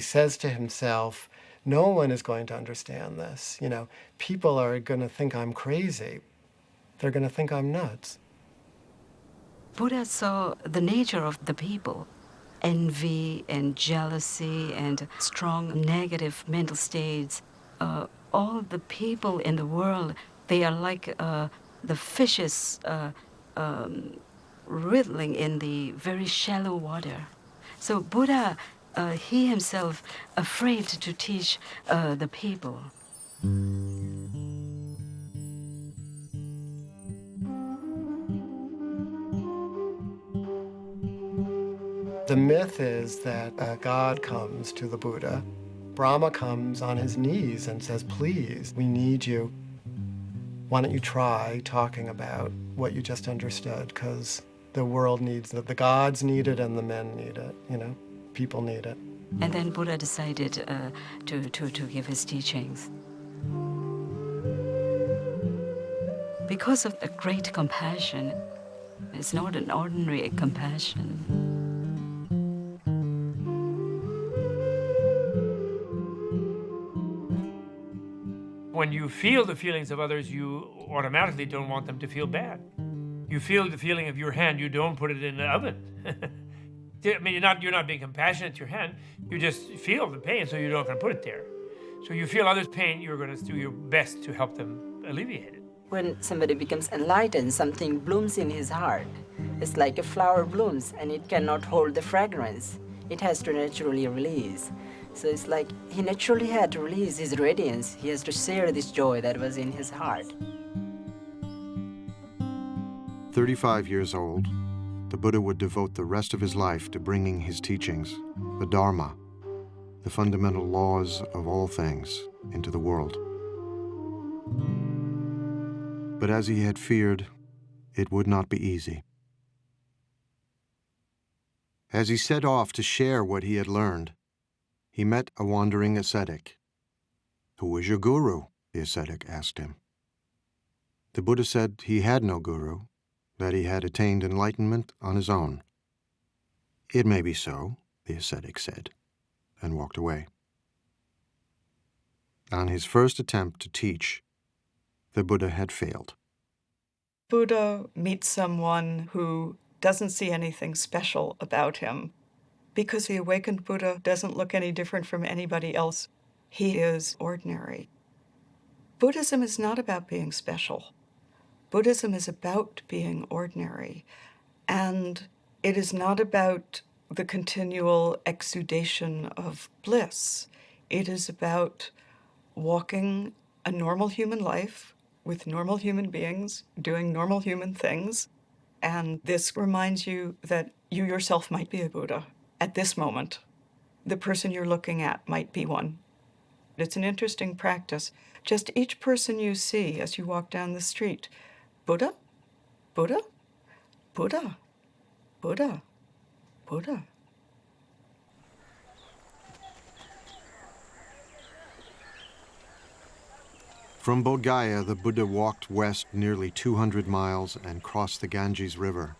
says to himself, no one is going to understand this. You know, people are going to think I'm crazy. They're going to think I'm nuts. Buddha saw the nature of the people. Envy and jealousy and strong negative mental states. All the people in the world, they are like the fishes wriggling in the very shallow water. So Buddha, he himself, afraid to teach the people. The myth is that God comes to the Buddha. Brahma comes on his knees and says, please, we need you. Why don't you try talking about what you just understood? Because the world needs it. The gods need it and the men need it, you know? People need it. And then Buddha decided to give his teachings. Because of the great compassion, it's not an ordinary compassion. When you feel the feelings of others, you automatically don't want them to feel bad. You feel the feeling of your hand, you don't put it in the oven. I mean, you're not being compassionate to your hand, you just feel the pain, so you're not going to put it there. So you feel others' pain, you're going to do your best to help them alleviate it. When somebody becomes enlightened, something blooms in his heart. It's like a flower blooms, and it cannot hold the fragrance. It has to naturally release. So it's like he naturally had to release his radiance. He has to share this joy that was in his heart. 35 years old, the Buddha would devote the rest of his life to bringing his teachings, the Dharma, the fundamental laws of all things, into the world. But But as he had feared, it would not be easy. As he set off to share what he had learned, he met a wandering ascetic. "Who is your guru?" the ascetic asked him. The Buddha said he had no guru, that he had attained enlightenment on his own. "It may be so," the ascetic said, and walked away. On his first attempt to teach, the Buddha had failed. Buddha meets someone who doesn't see anything special about him because the awakened Buddha doesn't look any different from anybody else. He is ordinary. Buddhism is not about being special. Buddhism is about being ordinary. And it is not about the continual exudation of bliss. It is about walking a normal human life with normal human beings, doing normal human things. And this reminds you that you yourself might be a Buddha at this moment. The person you're looking at might be one. It's an interesting practice. Just each person you see as you walk down the street, Buddha, Buddha, Buddha, Buddha, Buddha. From Bodh Gaya, the Buddha walked west nearly 200 miles and crossed the Ganges River.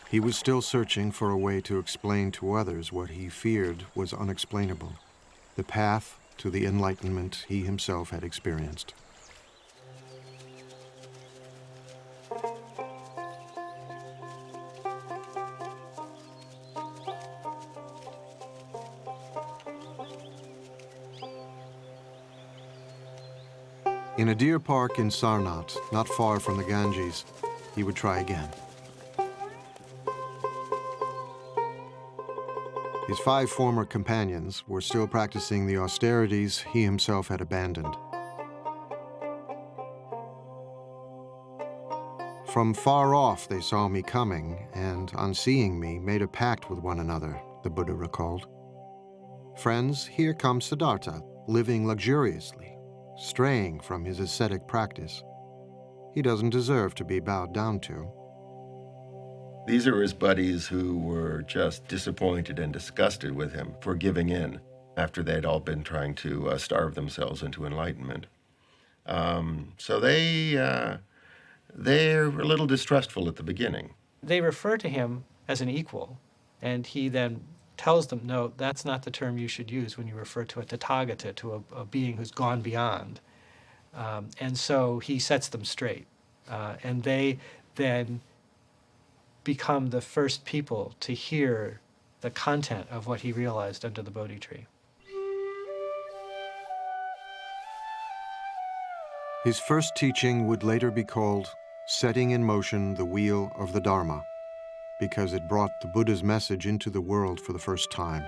He was still searching for a way to explain to others what he feared was unexplainable, the path to the enlightenment he himself had experienced. In a deer park in Sarnath, not far from the Ganges, he would try again. His 5 former companions were still practicing the austerities he himself had abandoned. From far off they saw me coming, and on seeing me, made a pact with one another, the Buddha recalled. "Friends, here comes Siddhartha, living luxuriously, straying from his ascetic practice. He doesn't deserve to be bowed down to." These are his buddies who were just disappointed and disgusted with him for giving in after they'd all been trying to starve themselves into enlightenment. So they're a little distrustful at the beginning. They refer to him as an equal, and he then tells them, no, that's not the term you should use when you refer to a Tathagata, to a being who's gone beyond. And so he sets them straight. And they then become the first people to hear the content of what he realized under the Bodhi tree. His first teaching would later be called "Setting in Motion the Wheel of the Dharma," because it brought the Buddha's message into the world for the first time.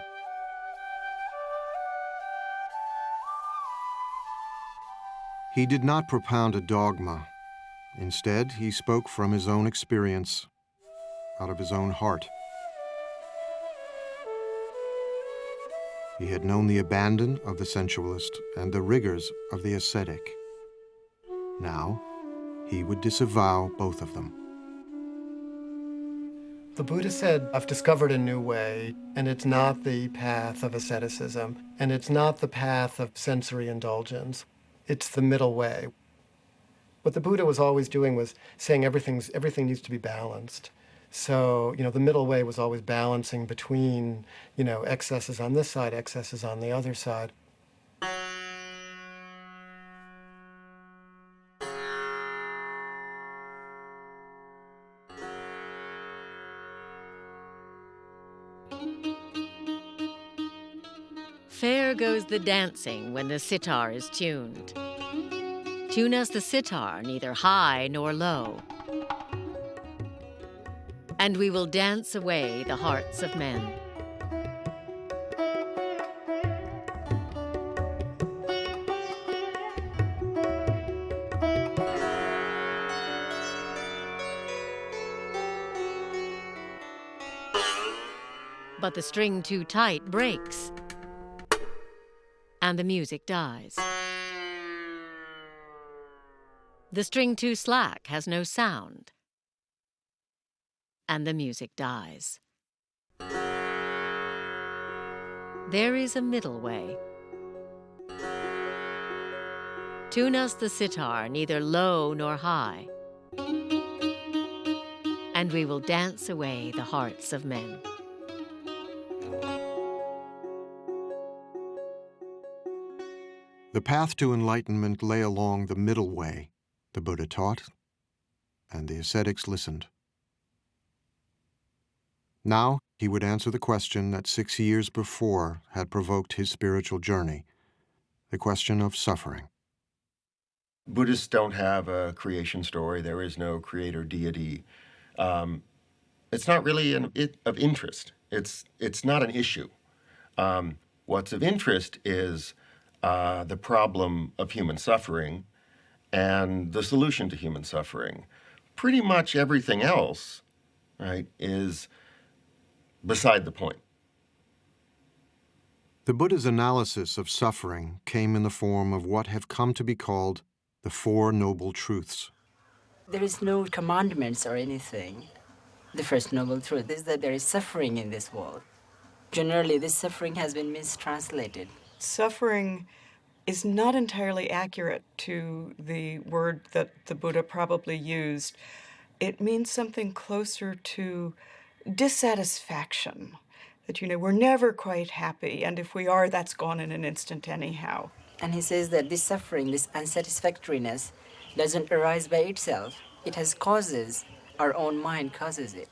He did not propound a dogma. Instead, he spoke from his own experience, out of his own heart. He had known the abandon of the sensualist and the rigors of the ascetic. Now, he would disavow both of them. The Buddha said, I've discovered a new way, and it's not the path of asceticism, and it's not the path of sensory indulgence. It's the middle way. What the Buddha was always doing was saying everything needs to be balanced. So, the middle way was always balancing between, excesses on this side, excesses on the other side. Fair goes the dancing when the sitar is tuned. Tune us the sitar, neither high nor low, and we will dance away the hearts of men. But the string too tight breaks, and the music dies. The string too slack has no sound, and the music dies. There is a middle way. Tune us the sitar, neither low nor high, and we will dance away the hearts of men. The path to enlightenment lay along the middle way, the Buddha taught, and the ascetics listened. Now he would answer the question that 6 years before had provoked his spiritual journey, the question of suffering. Buddhists don't have a creation story. There is no creator deity. It's not really of interest. It's not an issue. What's of interest is the problem of human suffering and the solution to human suffering. Pretty much everything else, right, is beside the point. The Buddha's analysis of suffering came in the form of what have come to be called the Four Noble Truths. There is no commandments or anything. The first noble truth is that there is suffering in this world. Generally, this suffering has been mistranslated. Suffering is not entirely accurate to the word that the Buddha probably used. It means something closer to dissatisfaction, that, we're never quite happy, and if we are, that's gone in an instant anyhow. And he says that this suffering, this unsatisfactoriness, doesn't arise by itself. It has causes. Our own mind causes it.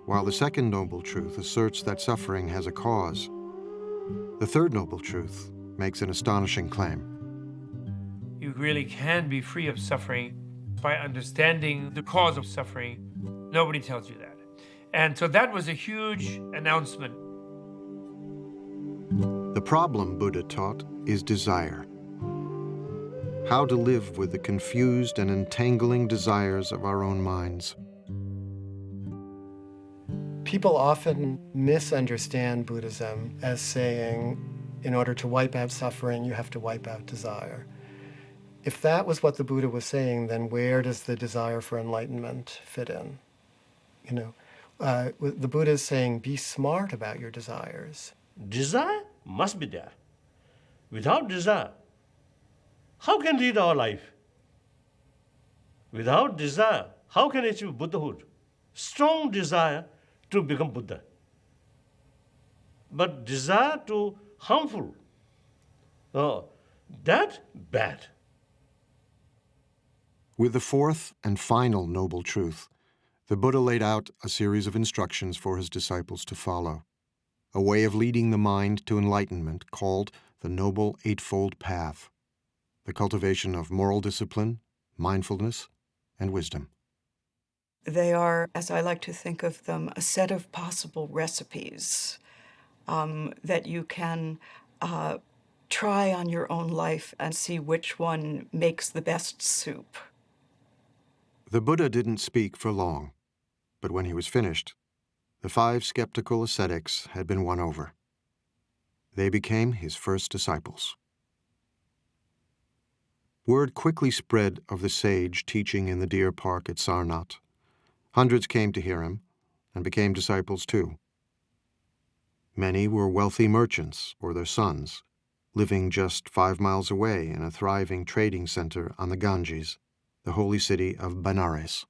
While the second noble truth asserts that suffering has a cause, the third noble truth makes an astonishing claim. You really can be free of suffering by understanding the cause of suffering. Nobody tells you that. And so that was a huge announcement. The problem, Buddha taught, is desire. How to live with the confused and entangling desires of our own minds. People often misunderstand Buddhism as saying, in order to wipe out suffering, you have to wipe out desire. If that was what the Buddha was saying, then where does the desire for enlightenment fit in? The Buddha is saying, be smart about your desires. Desire must be there. Without desire, how can lead our life? Without desire, how can achieve Buddhahood? Strong desire to become Buddha. But desire to harmful, that bad. With the fourth and final noble truth, the Buddha laid out a series of instructions for his disciples to follow, a way of leading the mind to enlightenment called the Noble Eightfold Path, the cultivation of moral discipline, mindfulness, and wisdom. They are, as I like to think of them, a set of possible recipes that you can try on your own life and see which one makes the best soup. The Buddha didn't speak for long, but when he was finished, the 5 skeptical ascetics had been won over. They became his first disciples. Word quickly spread of the sage teaching in the deer park at Sarnath. Hundreds came to hear him and became disciples too. Many were wealthy merchants or their sons, living just 5 miles away in a thriving trading center on the Ganges, the holy city of Benares.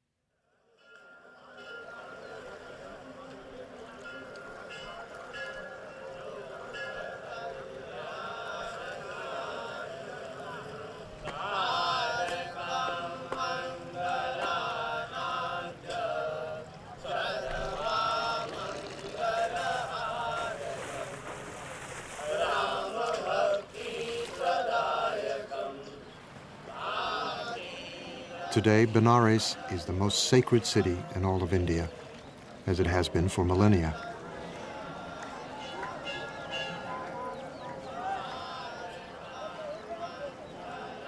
Today, Benares is the most sacred city in all of India, as it has been for millennia.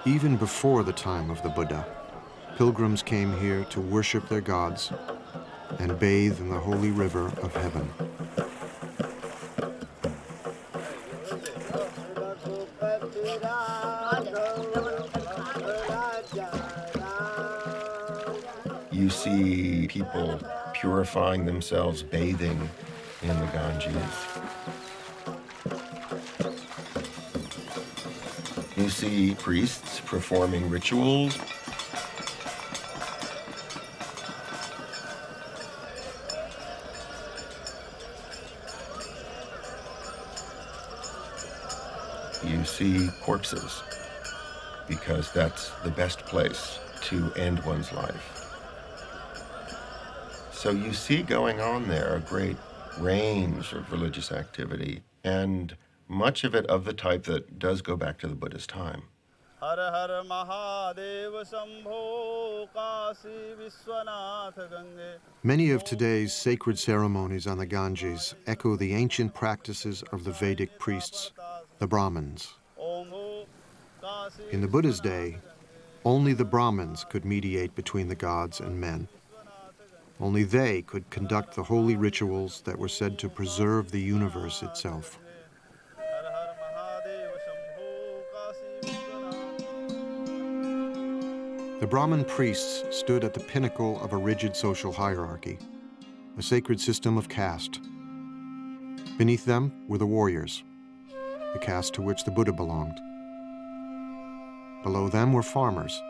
Even before the time of the Buddha, pilgrims came here to worship their gods and bathe in the holy river of heaven. You see people purifying themselves, bathing in the Ganges. You see priests performing rituals. You see corpses, because that's the best place to end one's life. So you see going on there a great range of religious activity, and much of it of the type that does go back to the Buddha's time. Many of today's sacred ceremonies on the Ganges echo the ancient practices of the Vedic priests, the Brahmins. In the Buddha's day, only the Brahmins could mediate between the gods and men. Only they could conduct the holy rituals that were said to preserve the universe itself. The Brahmin priests stood at the pinnacle of a rigid social hierarchy, a sacred system of caste. Beneath them were the warriors, the caste to which the Buddha belonged. Below them were farmers.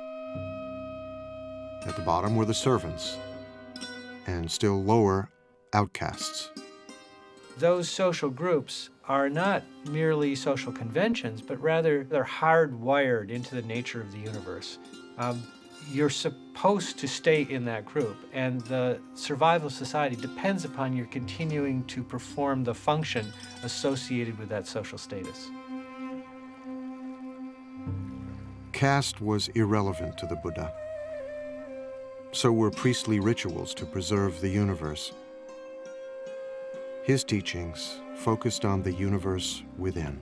At the bottom were the servants, and still lower, outcasts. Those social groups are not merely social conventions, but rather they're hardwired into the nature of the universe. You're supposed to stay in that group, and the survival of society depends upon your continuing to perform the function associated with that social status. Caste was irrelevant to the Buddha. So were priestly rituals to preserve the universe. His teachings focused on the universe within.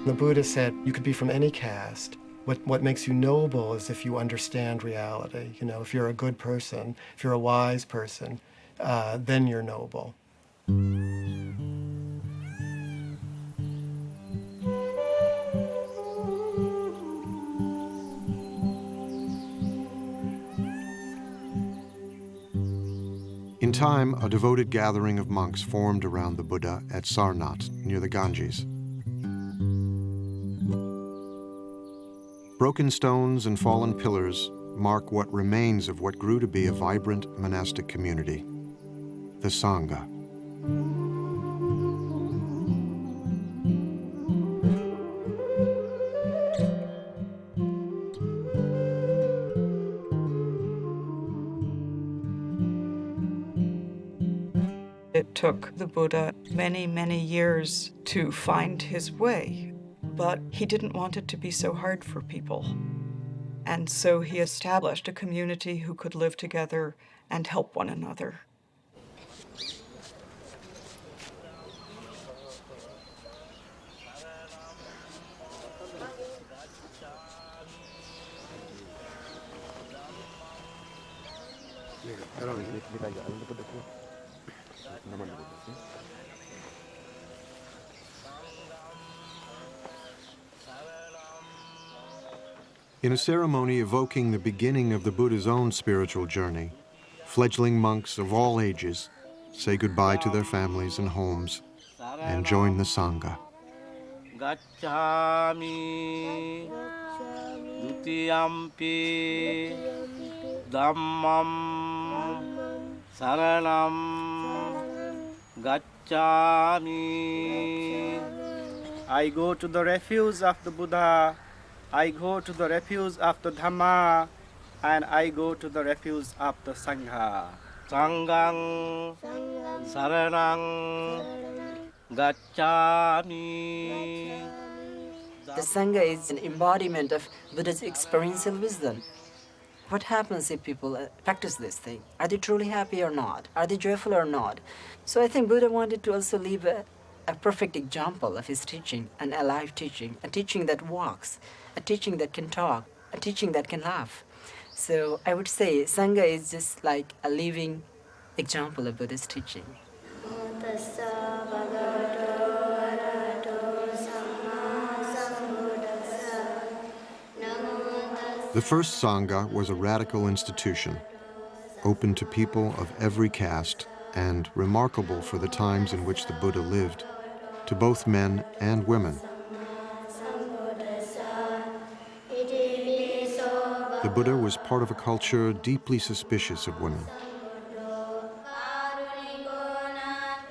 The Buddha said you could be from any caste. What makes you noble is if you understand reality. You know, if you're a good person, if you're a wise person, then you're noble. In time, a devoted gathering of monks formed around the Buddha at Sarnath, near the Ganges. Broken stones and fallen pillars mark what remains of what grew to be a vibrant monastic community, the Sangha. It took the Buddha many, many years to find his way, but he didn't want it to be so hard for people. And so he established a community who could live together and help one another. In a ceremony evoking the beginning of the Buddha's own spiritual journey, fledgling monks of all ages say goodbye to their families and homes and join the Sangha. Gacchami dutiyampi dhammam saranam gacchami. I go to the refuge of the Buddha, I go to the refuge of the Dhamma, and I go to the refuge of the Sangha. Sanghang saranang gacchami. The Sangha is an embodiment of Buddha's experiential wisdom. What happens if people practice this thing? Are they truly happy or not? Are they joyful or not? So I think Buddha wanted to also leave a perfect example of his teaching, an alive teaching, a teaching that walks, a teaching that can talk, a teaching that can laugh. So I would say Sangha is just like a living example of Buddha's teaching. The first Sangha was a radical institution, open to people of every caste and remarkable for the times in which the Buddha lived, to both men and women. The Buddha was part of a culture deeply suspicious of women.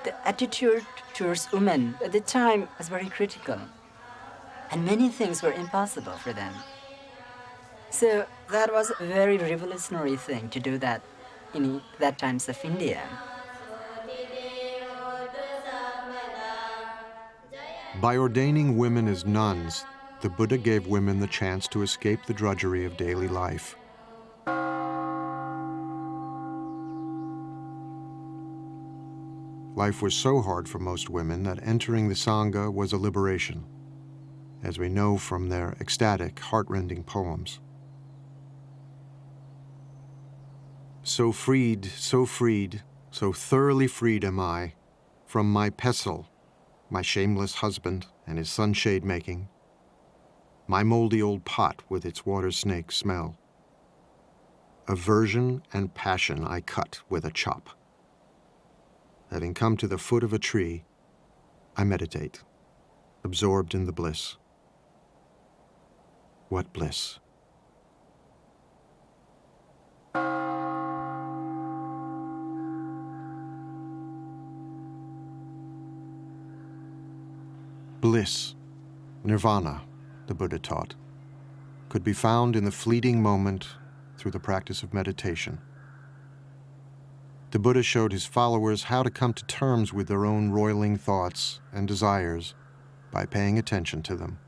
The attitude towards women at the time was very critical, and many things were impossible for them. So that was a very revolutionary thing to do that in that times of India. By ordaining women as nuns, the Buddha gave women the chance to escape the drudgery of daily life. Life was so hard for most women that entering the Sangha was a liberation, as we know from their ecstatic, heart-rending poems. So freed, so thoroughly freed am I from my pestle, my shameless husband and his sunshade making, my moldy old pot with its water snake smell. Aversion and passion I cut with a chop. Having come to the foot of a tree, I meditate, absorbed in the bliss. What bliss! Bliss, nirvana, the Buddha taught, could be found in the fleeting moment through the practice of meditation. The Buddha showed his followers how to come to terms with their own roiling thoughts and desires by paying attention to them,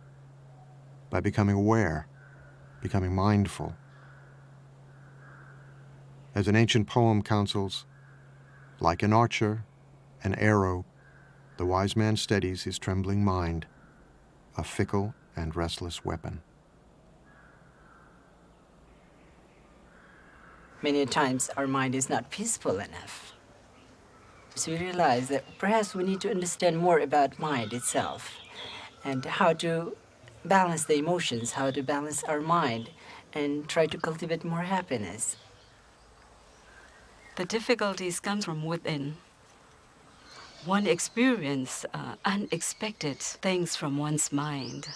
by becoming aware, becoming mindful. As an ancient poem counsels, like an archer, an arrow, the wise man steadies his trembling mind, a fickle and restless weapon. Many times our mind is not peaceful enough. So we realize that perhaps we need to understand more about mind itself and how to balance the emotions, how to balance our mind and try to cultivate more happiness. The difficulties come from within. One experiences unexpected things from one's mind.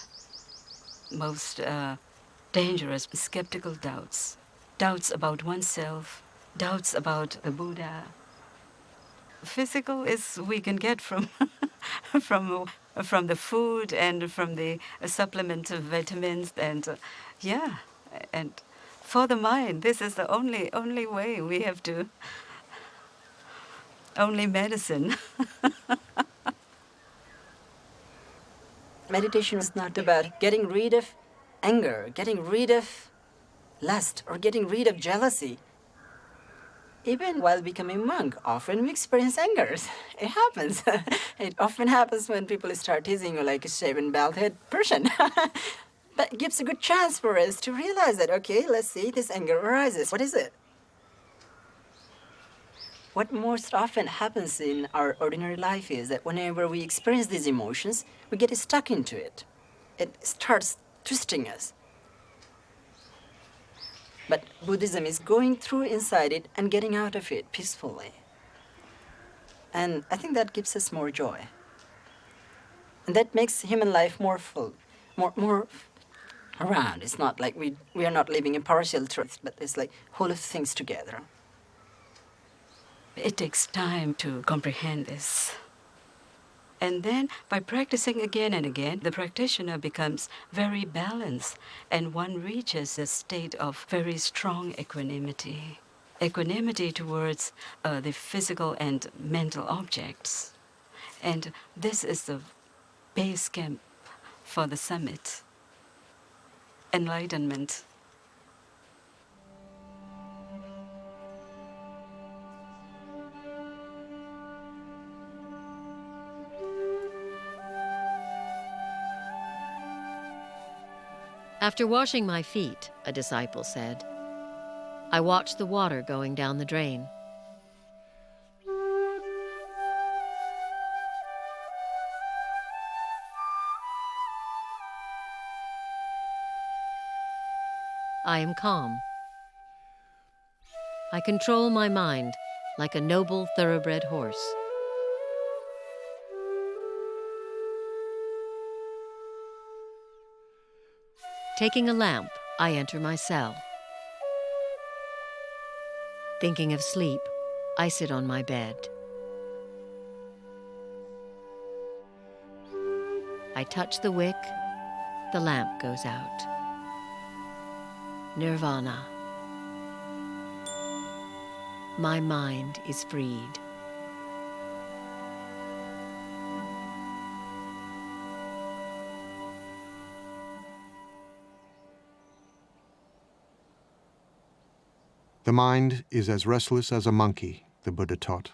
Most dangerous skeptical doubts. Doubts about oneself, doubts about the Buddha. Physical is we can get from from the food and from the supplement of vitamins and and for the mind this is the only way we have to. Only medicine. Meditation is not about getting rid of anger, getting rid of lust, or getting rid of jealousy. Even while becoming monk, often we experience angers. It happens. It often happens when people start teasing you like a shaven, bald-headed person. But it gives a good chance for us to realize that, okay, let's see, this anger arises. What is it? What most often happens in our ordinary life is that whenever we experience these emotions, we get stuck into it. It starts twisting us. But Buddhism is going through inside it and getting out of it peacefully. And I think that gives us more joy. And that makes human life more full, more around. It's not like we are not living in partial truth, but it's like whole of things together. It takes time to comprehend this. And then, by practicing again and again, the practitioner becomes very balanced, and one reaches a state of very strong equanimity. Equanimity towards the physical and mental objects. And this is the base camp for the summit. Enlightenment. After washing my feet, a disciple said, I watched the water going down the drain. I am calm. I control my mind like a noble thoroughbred horse. Taking a lamp, I enter my cell. Thinking of sleep, I sit on my bed. I touch the wick, the lamp goes out. Nirvana. My mind is freed. The mind is as restless as a monkey, the Buddha taught.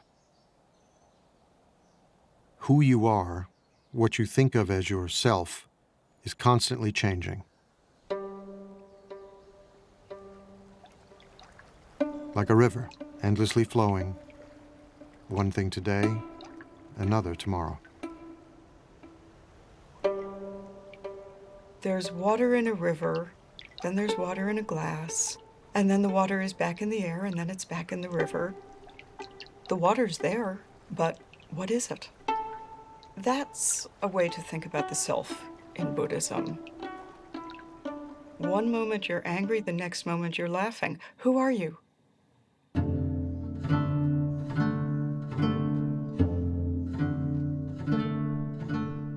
Who you are, what you think of as yourself, is constantly changing. Like a river, endlessly flowing, one thing today, another tomorrow. There's water in a river, then there's water in a glass, and then the water is back in the air, and then it's back in the river. The water's there, but what is it? That's a way to think about the self in Buddhism. One moment you're angry, the next moment you're laughing. Who are you?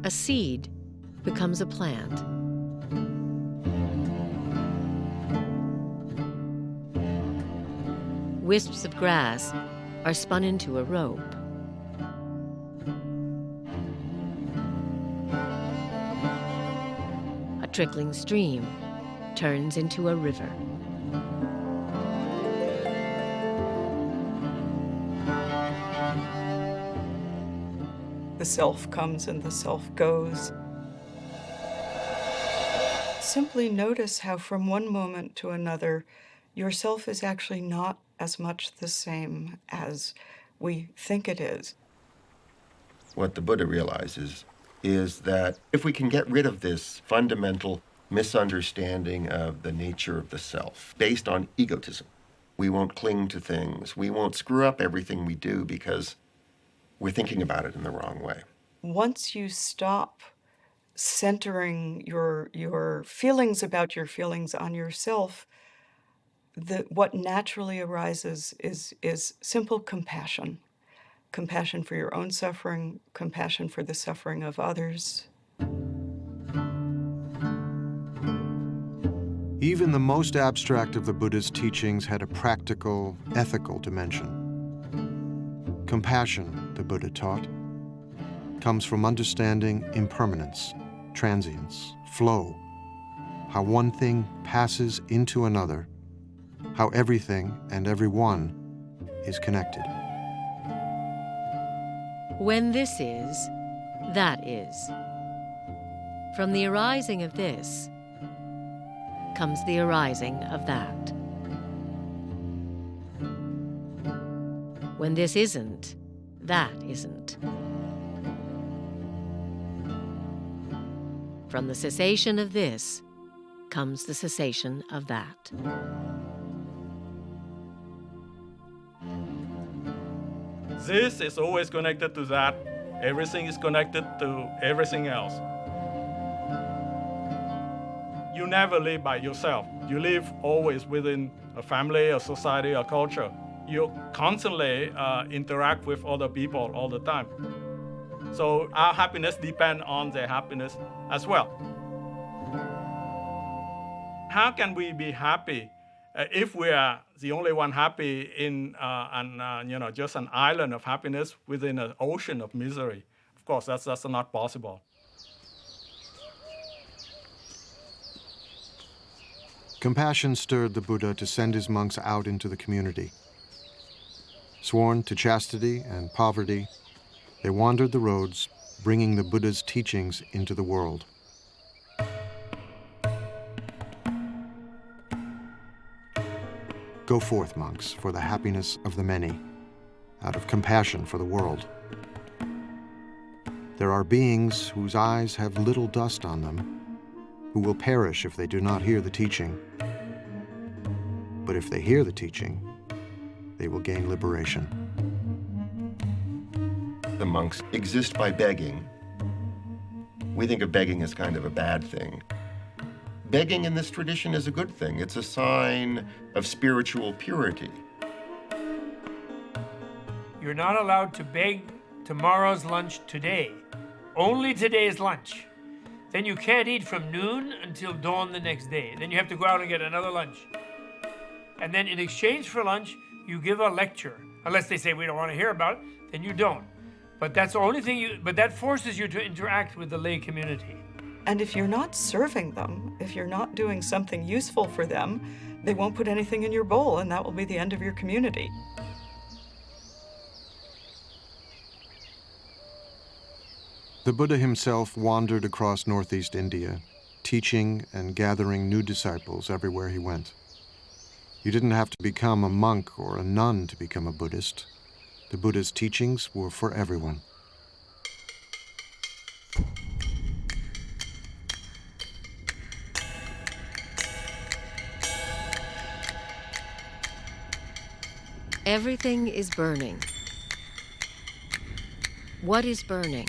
A seed becomes a plant. Wisps of grass are spun into a rope. A trickling stream turns into a river. The self comes and the self goes. Simply notice how from one moment to another, yourself is actually not as much the same as we think it is. What the Buddha realizes is that if we can get rid of this fundamental misunderstanding of the nature of the self based on egotism, we won't cling to things, we won't screw up everything we do because we're thinking about it in the wrong way. Once you stop centering your feelings about your feelings on yourself, what naturally arises is simple compassion. Compassion for your own suffering, compassion for the suffering of others. Even the most abstract of the Buddha's teachings had a practical, ethical dimension. Compassion, the Buddha taught, comes from understanding impermanence, transience, flow, how one thing passes into another, how everything and everyone is connected. When this is, that is. From the arising of this comes the arising of that. When this isn't, that isn't. From the cessation of this comes the cessation of that. This is always connected to that. Everything is connected to everything else. You never live by yourself. You live always within a family, a society, a culture. You constantly interact with other people all the time. So our happiness depends on their happiness as well. How can we be happy if we are the only one happy in just an island of happiness within an ocean of misery? Of course, that's not possible. Compassion stirred the Buddha to send his monks out into the community. Sworn to chastity and poverty, they wandered the roads, bringing the Buddha's teachings into the world. Go forth, monks, for the happiness of the many, out of compassion for the world. There are beings whose eyes have little dust on them, who will perish if they do not hear the teaching. But if they hear the teaching, they will gain liberation. The monks exist by begging. We think of begging as kind of a bad thing. Begging in this tradition is a good thing. It's a sign of spiritual purity. You're not allowed to beg tomorrow's lunch today. Only today's lunch. Then you can't eat from noon until dawn the next day. Then you have to go out and get another lunch. And then in exchange for lunch, you give a lecture. Unless they say we don't want to hear about it, then you don't. But that's the only thing but that forces you to interact with the lay community. And if you're not serving them, if you're not doing something useful for them, they won't put anything in your bowl, and that will be the end of your community. The Buddha himself wandered across northeast India, teaching and gathering new disciples everywhere he went. You didn't have to become a monk or a nun to become a Buddhist. The Buddha's teachings were for everyone. Everything is burning. What is burning?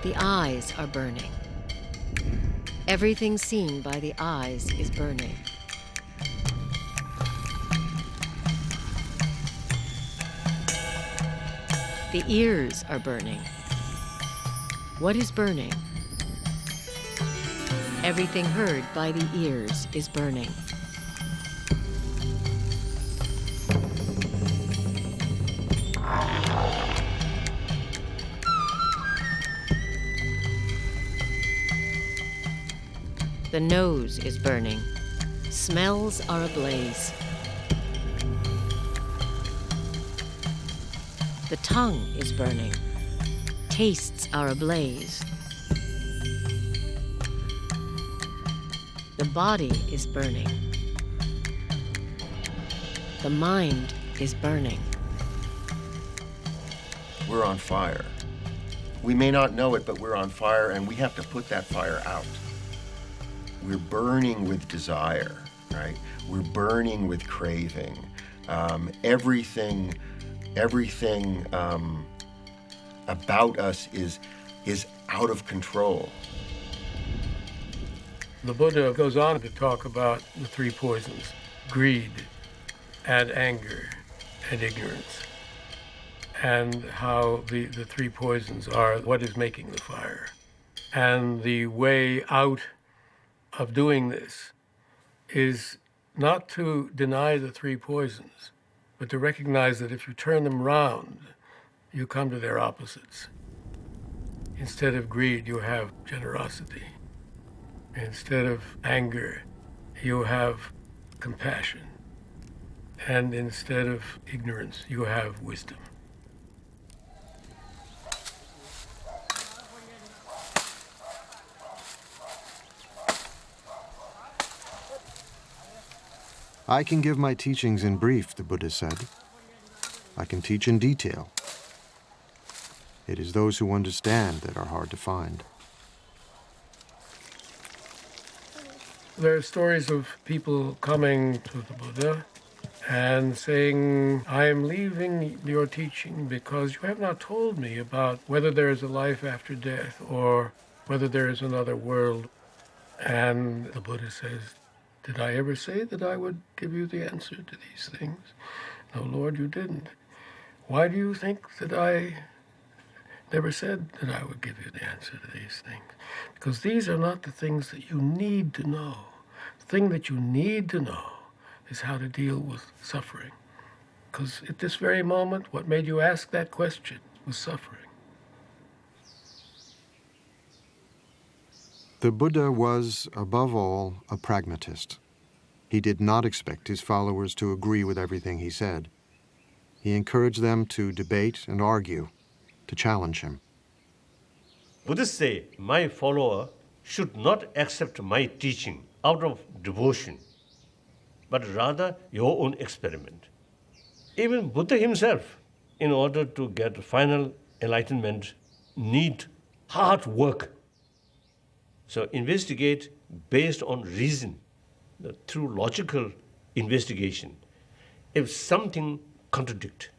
The eyes are burning. Everything seen by the eyes is burning. The ears are burning. What is burning? Everything heard by the ears is burning. The nose is burning. Smells are ablaze. The tongue is burning. Tastes are ablaze. The body is burning. The mind is burning. We're on fire. We may not know it, but we're on fire, and we have to put that fire out. We're burning with desire, right? We're burning with craving. Everything about us is out of control. The Buddha goes on to talk about the three poisons: greed and anger and ignorance, and how the three poisons are what is making the fire. And the way out of doing this is not to deny the three poisons, but to recognize that if you turn them round, you come to their opposites. Instead of greed, you have generosity. Instead of anger, you have compassion. And instead of ignorance, you have wisdom. I can give my teachings in brief, the Buddha said. I can teach in detail. It is those who understand that are hard to find. There are stories of people coming to the Buddha and saying, I am leaving your teaching because you have not told me about whether there is a life after death or whether there is another world. And the Buddha says, did I ever say that I would give you the answer to these things? No, Lord, you didn't. Why do you think that I never said that I would give you the answer to these things? Because these are not the things that you need to know. The thing that you need to know is how to deal with suffering. Because at this very moment, what made you ask that question was suffering. The Buddha was, above all, a pragmatist. He did not expect his followers to agree with everything he said. He encouraged them to debate and argue, to challenge him. Buddhists say, my follower should not accept my teaching out of devotion, but rather your own experiment. Even Buddha himself, in order to get final enlightenment, need hard work. So investigate based on reason, through logical investigation, if something contradicts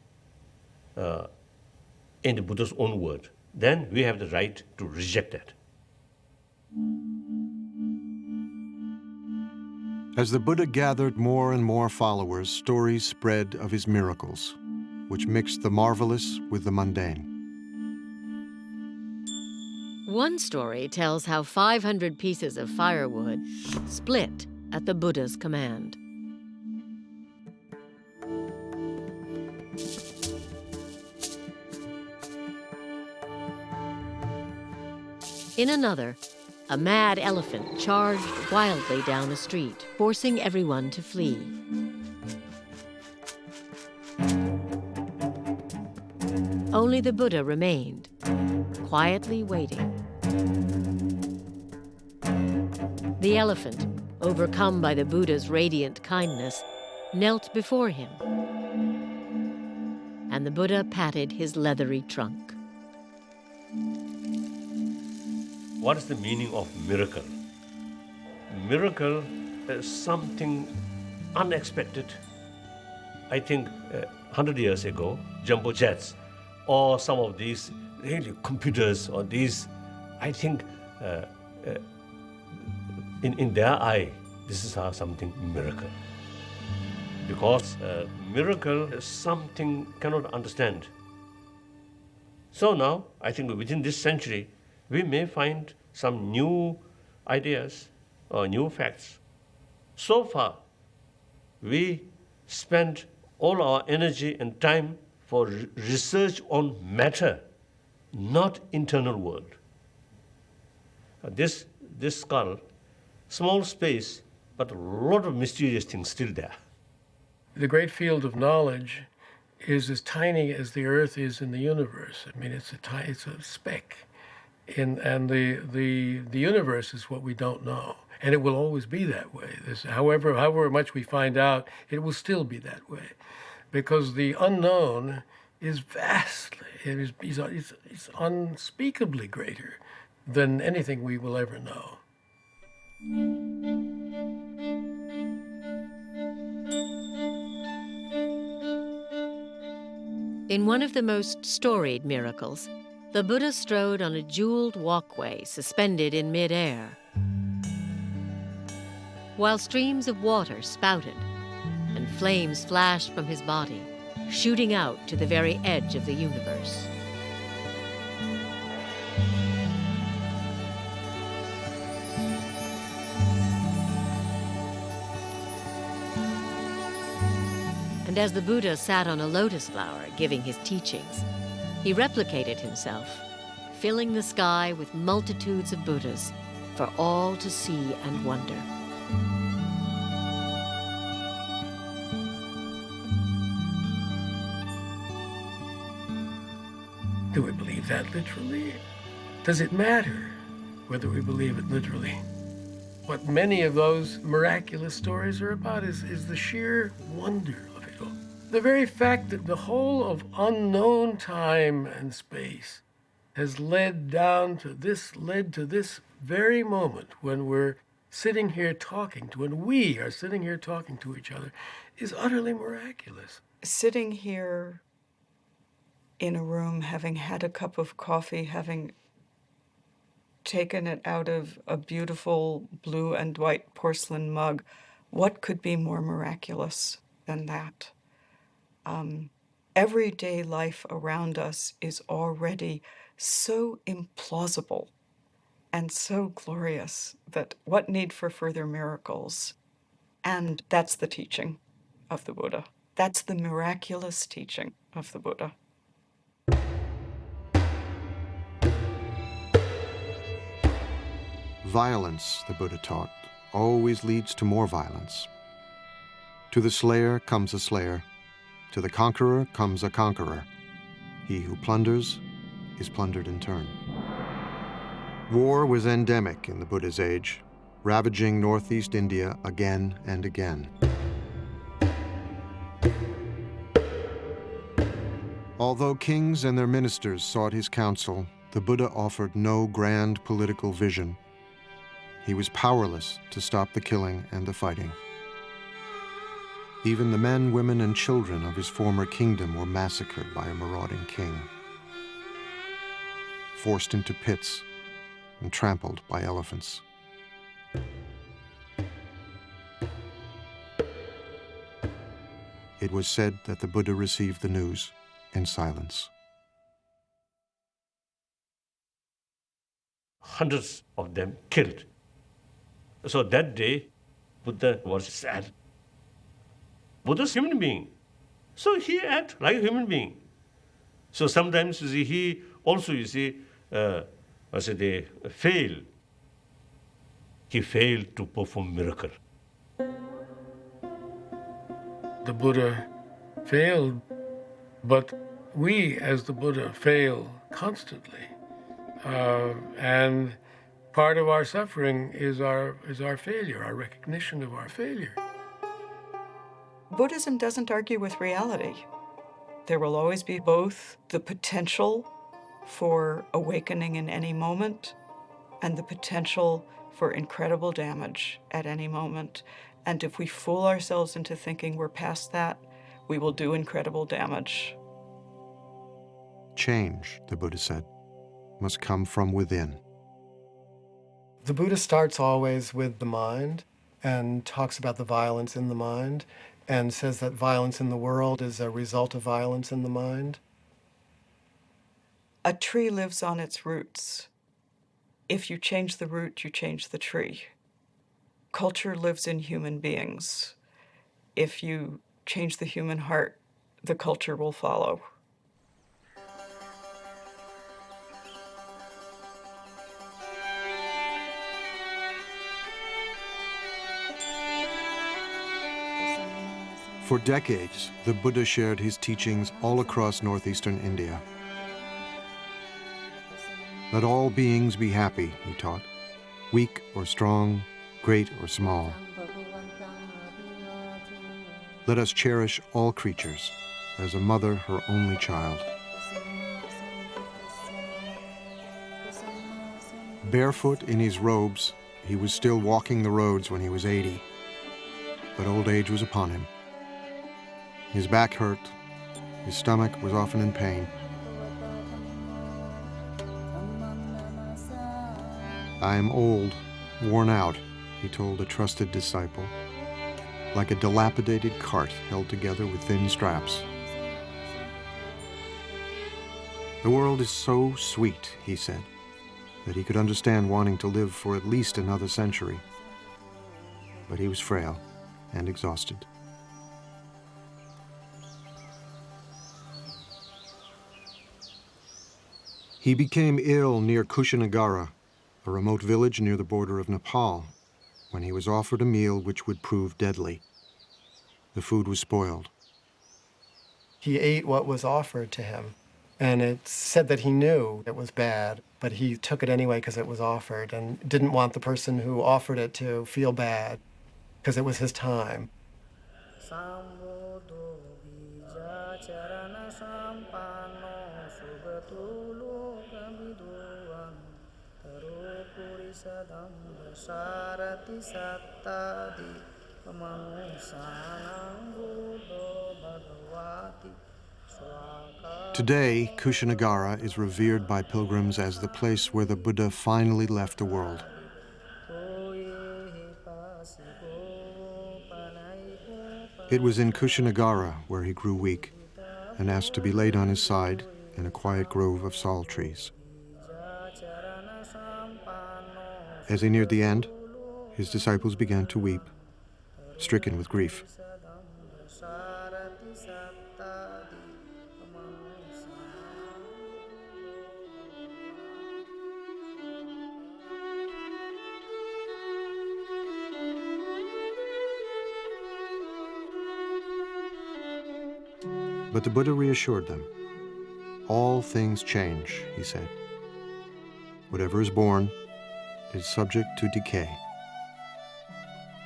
in the Buddha's own word, then we have the right to reject that. As the Buddha gathered more and more followers, stories spread of his miracles, which mixed the marvelous with the mundane. One story tells how 500 pieces of firewood split at the Buddha's command. In another, a mad elephant charged wildly down a street, forcing everyone to flee. Only the Buddha remained, quietly waiting. The elephant, overcome by the Buddha's radiant kindness, knelt before him, and the Buddha patted his leathery trunk. What is the meaning of miracle? Miracle is something unexpected. I think 100 years ago, jumbo jets or some of these really computers or these, I think in their eye, this is something miracle. Because miracle is something cannot understand. So now, I think within this century, we may find some new ideas or new facts. So far, we spend all our energy and time for research on matter, not internal world. This skull, small space, but a lot of mysterious things still there. The great field of knowledge is as tiny as the Earth is in the universe. I mean, it's a speck. And the universe is what we don't know, and it will always be that way. However much we find out, it will still be that way, because the unknown is vastly, it's unspeakably greater than anything we will ever know. In one of the most storied miracles, the Buddha strode on a jeweled walkway suspended in midair, while streams of water spouted and flames flashed from his body, shooting out to the very edge of the universe. And as the Buddha sat on a lotus flower giving his teachings, he replicated himself, filling the sky with multitudes of Buddhas for all to see and wonder. Do we believe that literally? Does it matter whether we believe it literally? What many of those miraculous stories are about is the sheer wonder of it all. The very fact that the whole of unknown time and space has led to this very moment when we're sitting here talking to, when we are sitting here talking to each other, is utterly miraculous. Sitting here in a room, having had a cup of coffee, having taken it out of a beautiful blue and white porcelain mug, what could be more miraculous than that? Everyday life around us is already so implausible and so glorious that what need for further miracles? And that's the teaching of the Buddha. That's the miraculous teaching of the Buddha. Violence, the Buddha taught, always leads to more violence. To the slayer comes a slayer. To the conqueror comes a conqueror. He who plunders is plundered in turn. War was endemic in the Buddha's age, ravaging northeast India again and again. Although kings and their ministers sought his counsel, the Buddha offered no grand political vision. he was powerless to stop the killing and the fighting. Even the men, women, and children of his former kingdom were massacred by a marauding king, forced into pits and trampled by elephants. It was said that the Buddha received the news in silence. Hundreds of them killed. So that day, Buddha was sad. Buddha's a human being, so he acted like a human being. So sometimes you see, he also, you see, they fail. He failed to perform miracle. The Buddha failed, but we as the Buddha fail constantly. And part of our suffering is our failure, our recognition of our failure. Buddhism doesn't argue with reality. There will always be both the potential for awakening in any moment and the potential for incredible damage at any moment. And if we fool ourselves into thinking we're past that, we will do incredible damage. Change, the Buddha said, must come from within. The Buddha starts always with the mind and talks about the violence in the mind and says that violence in the world is a result of violence in the mind. A tree lives on its roots. If you change the root, you change the tree. Culture lives in human beings. If you change the human heart, the culture will follow. For decades, the Buddha shared his teachings all across northeastern India. Let all beings be happy, he taught, weak or strong, great or small. Let us cherish all creatures as a mother her only child. Barefoot in his robes, he was still walking the roads when he was 80, but old age was upon him. His back hurt, his stomach was often in pain. I am old, worn out, he told a trusted disciple, like a dilapidated cart held together with thin straps. The world is so sweet, he said, that he could understand wanting to live for at least another century. But he was frail and exhausted. He became ill near Kushinagara, a remote village near the border of Nepal, when he was offered a meal which would prove deadly. The food was spoiled. He ate what was offered to him, and it said that he knew it was bad, but he took it anyway because it was offered and didn't want the person who offered it to feel bad because it was his time. Today, Kushinagara is revered by pilgrims as the place where the Buddha finally left the world. It was in Kushinagara where he grew weak and asked to be laid on his side in a quiet grove of sal trees. As he neared the end, his disciples began to weep, stricken with grief. But the Buddha reassured them. All things change, he said. Whatever is born is subject to decay.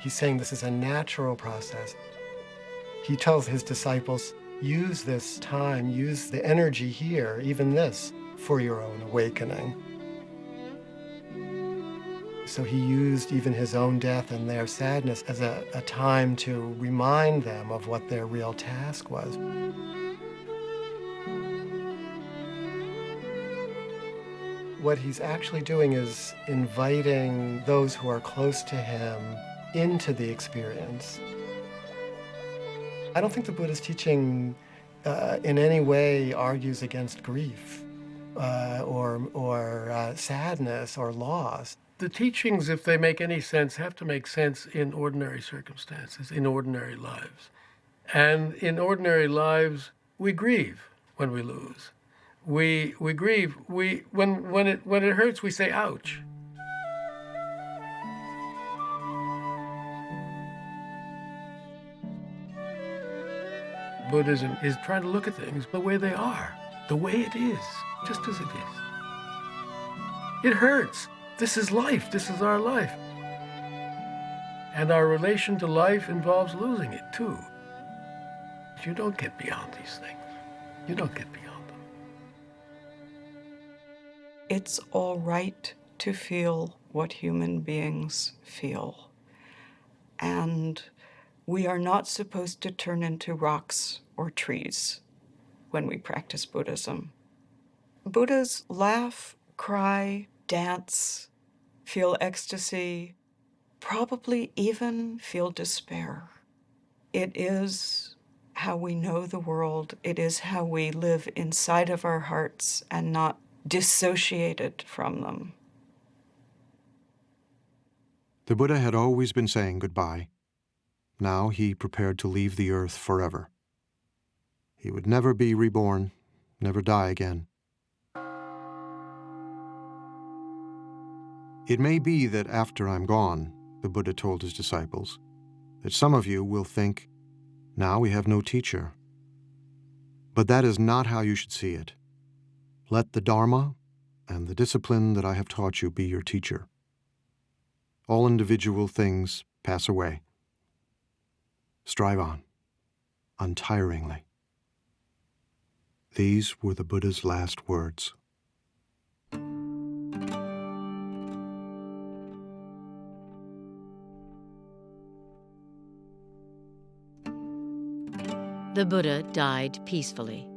He's saying this is a natural process. He tells his disciples, use this time, use the energy here, even this, for your own awakening. So he used even his own death and their sadness as a time to remind them of what their real task was. What he's actually doing is inviting those who are close to him into the experience. I don't think the Buddha's teaching in any way argues against grief or sadness or loss. The teachings, if they make any sense, have to make sense in ordinary circumstances, in ordinary lives. And in ordinary lives, we grieve when we lose. We grieve. When it hurts, we say, ouch. Buddhism is trying to look at things the way they are, the way it is, just as it is. It hurts. This is life. This is our life. And our relation to life involves losing it, too. You don't get beyond these things. You don't get beyond them. It's all right to feel what human beings feel. And we are not supposed to turn into rocks or trees when we practice Buddhism. Buddhas laugh, cry, dance, feel ecstasy, probably even feel despair. It is how we know the world. It is how we live inside of our hearts and not dissociated from them. The Buddha had always been saying goodbye. Now he prepared to leave the earth forever. He would never be reborn, never die again. It may be that after I'm gone, the Buddha told his disciples, that some of you will think, now we have no teacher. But that is not how you should see it. Let the Dharma and the discipline that I have taught you be your teacher. All individual things pass away. Strive on, untiringly. These were the Buddha's last words. The Buddha died peacefully.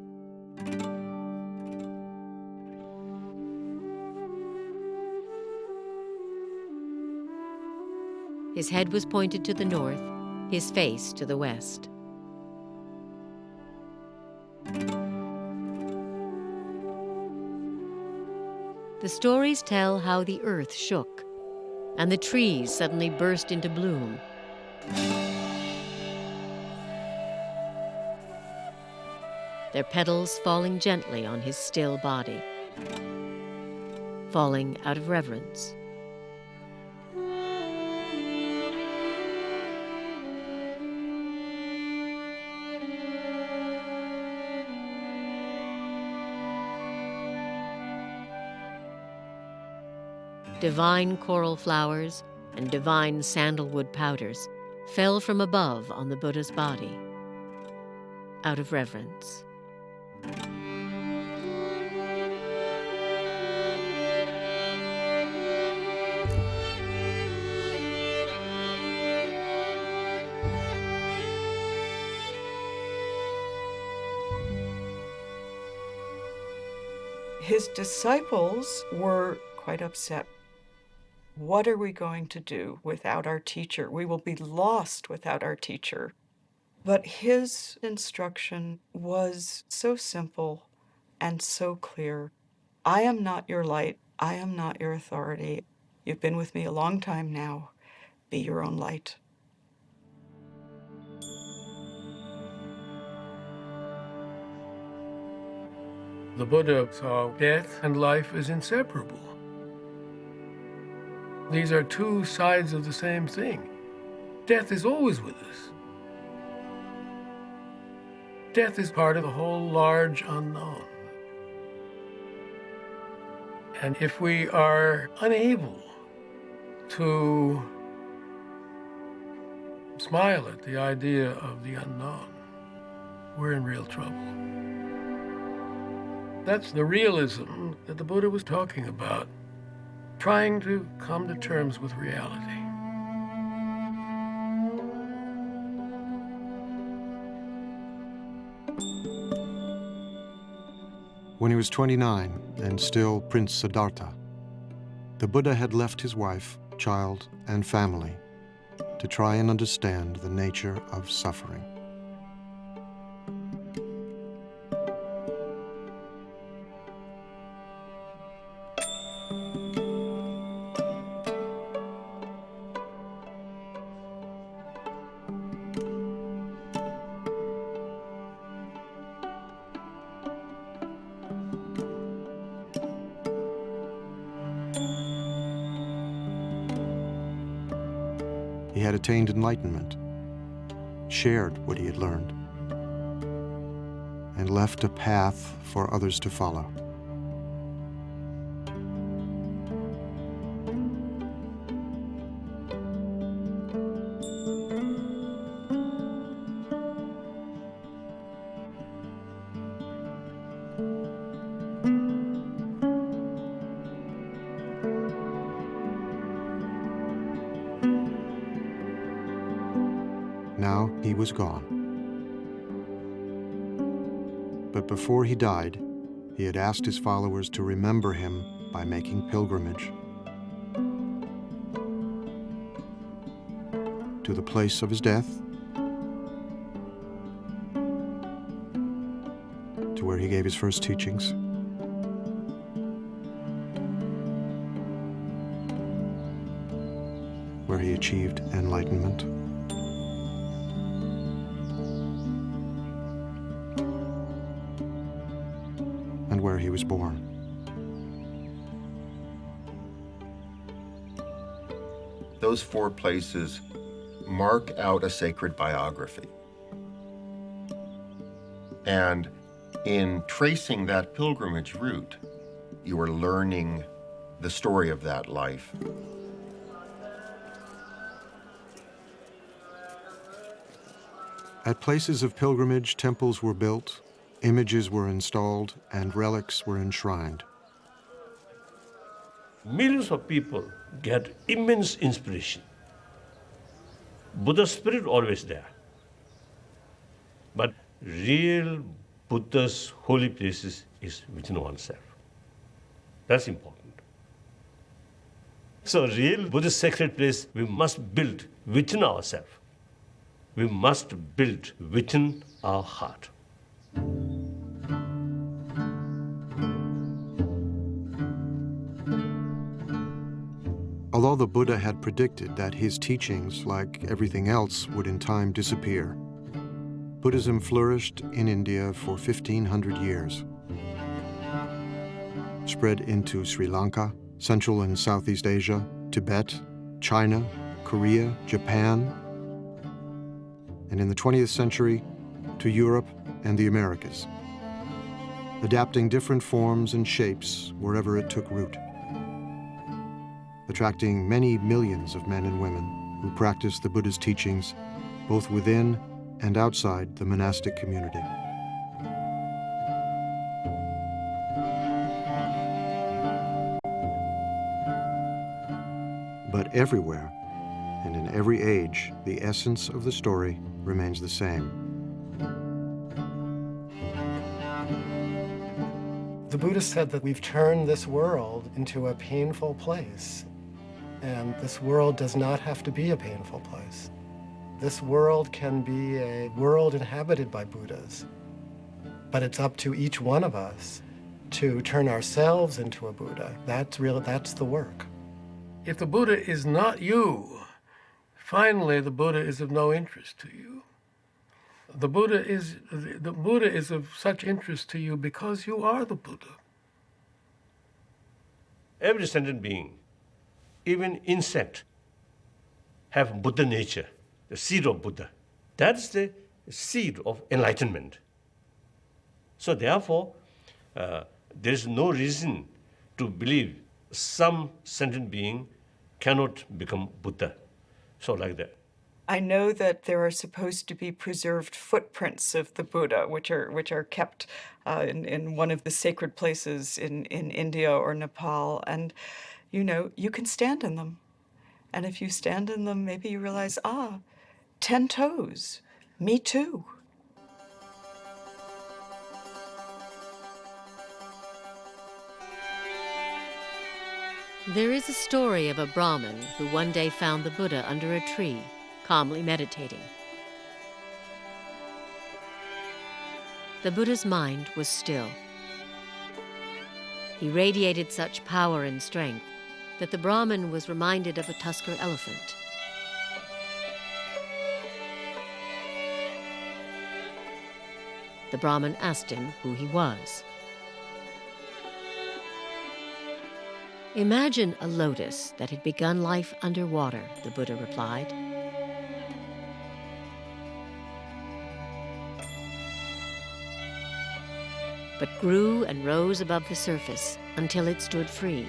His head was pointed to the north, his face to the west. The stories tell how the earth shook, and the trees suddenly burst into bloom. Their petals falling gently on his still body, falling out of reverence. Divine coral flowers and divine sandalwood powders fell from above on the Buddha's body, out of reverence. His disciples were quite upset. What are we going to do without our teacher? We will be lost without our teacher. But his instruction was so simple and so clear. I am not your light. I am not your authority. You've been with me a long time now. Be your own light. The Buddha saw death and life as inseparable. These are two sides of the same thing. Death is always with us. Death is part of the whole large unknown. And if we are unable to smile at the idea of the unknown, we're in real trouble. That's the realism that the Buddha was talking about. trying to come to terms with reality. When he was 29 and still Prince Siddhartha, the Buddha had left his wife, child, and family to try and understand the nature of suffering. He had attained enlightenment, shared what he had learned, and left a path for others to follow. Now he was gone. But before he died, he had asked his followers to remember him by making pilgrimage to the place of his death, to where he gave his first teachings, where he achieved enlightenment, and where he was born. Those 4 places mark out a sacred biography. And in tracing that pilgrimage route, you are learning the story of that life. At places of pilgrimage, temples were built, images were installed, and relics were enshrined. Millions of people get immense inspiration. Buddha's spirit always there. But real Buddha's holy places is within oneself. That's important. So real Buddhist sacred place we must build within ourselves. We must build within our heart. Although the Buddha had predicted that his teachings, like everything else, would in time disappear, Buddhism flourished in India for 1,500 years, spread into Sri Lanka, Central and Southeast Asia, Tibet, China, Korea, Japan, and in the 20th century, to Europe and the Americas, adapting different forms and shapes wherever it took root, attracting many millions of men and women who practiced the Buddha's teachings both within and outside the monastic community. But everywhere and in every age, the essence of the story remains the same. The Buddha said that we've turned this world into a painful place. And this world does not have to be a painful place. This world can be a world inhabited by Buddhas. But it's up to each one of us to turn ourselves into a Buddha. That's the work. If the Buddha is not you, finally the Buddha is of no interest to you. The Buddha is of such interest to you because you are the Buddha. Every sentient being, even insect, have Buddha nature, the seed of Buddha. That's the seed of enlightenment. So therefore, there is no reason to believe some sentient being cannot become Buddha. So like that. I know that there are supposed to be preserved footprints of the Buddha, which are kept in one of the sacred places in India or Nepal. And you can stand in them. And if you stand in them, maybe you realize, 10 toes, me too. There is a story of a Brahmin who one day found the Buddha under a tree, calmly meditating. The Buddha's mind was still. He radiated such power and strength that the Brahmin was reminded of a tusker elephant. The Brahmin asked him who he was. Imagine a lotus that had begun life underwater, the Buddha replied. But grew and rose above the surface until it stood free.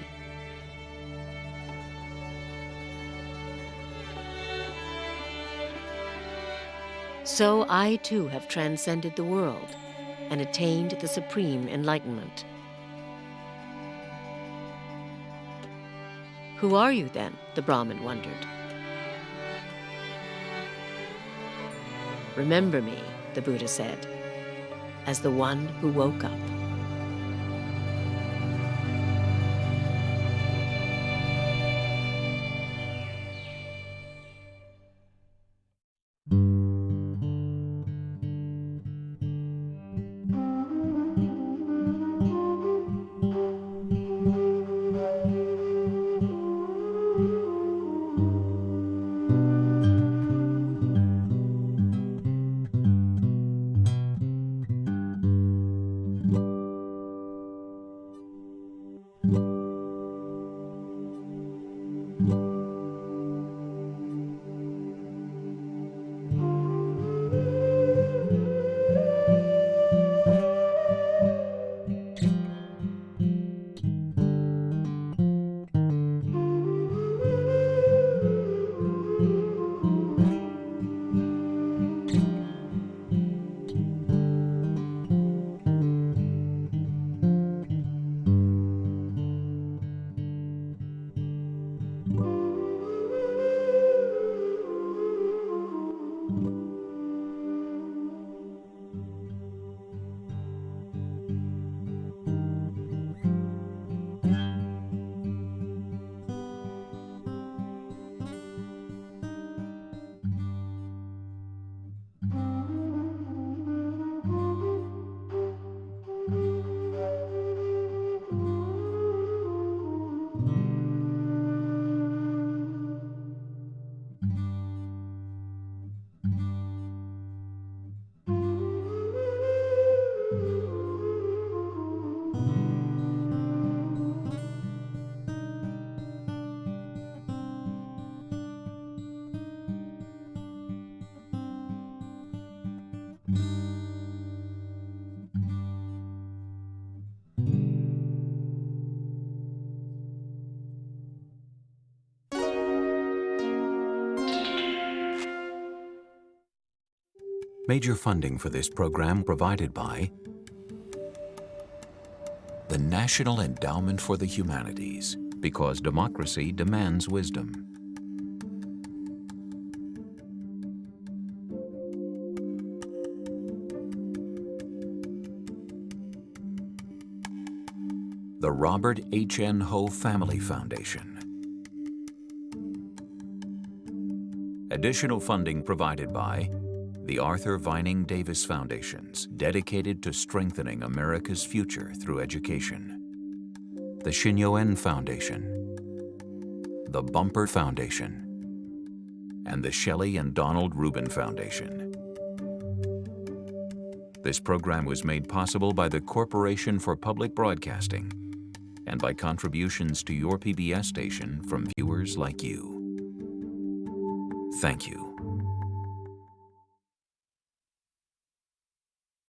So I too have transcended the world and attained the supreme enlightenment. Who are you then? The Brahmin wondered. Remember me, the Buddha said, as the one who woke up. Major funding for this program provided by the National Endowment for the Humanities, because democracy demands wisdom. The Robert H. N. Ho Family Foundation. Additional funding provided by the Arthur Vining Davis Foundations, dedicated to strengthening America's future through education. The Shin Yo-en Foundation, the Bumper Foundation, and the Shelley and Donald Rubin Foundation. This program was made possible by the Corporation for Public Broadcasting and by contributions to your PBS station from viewers like you. Thank you.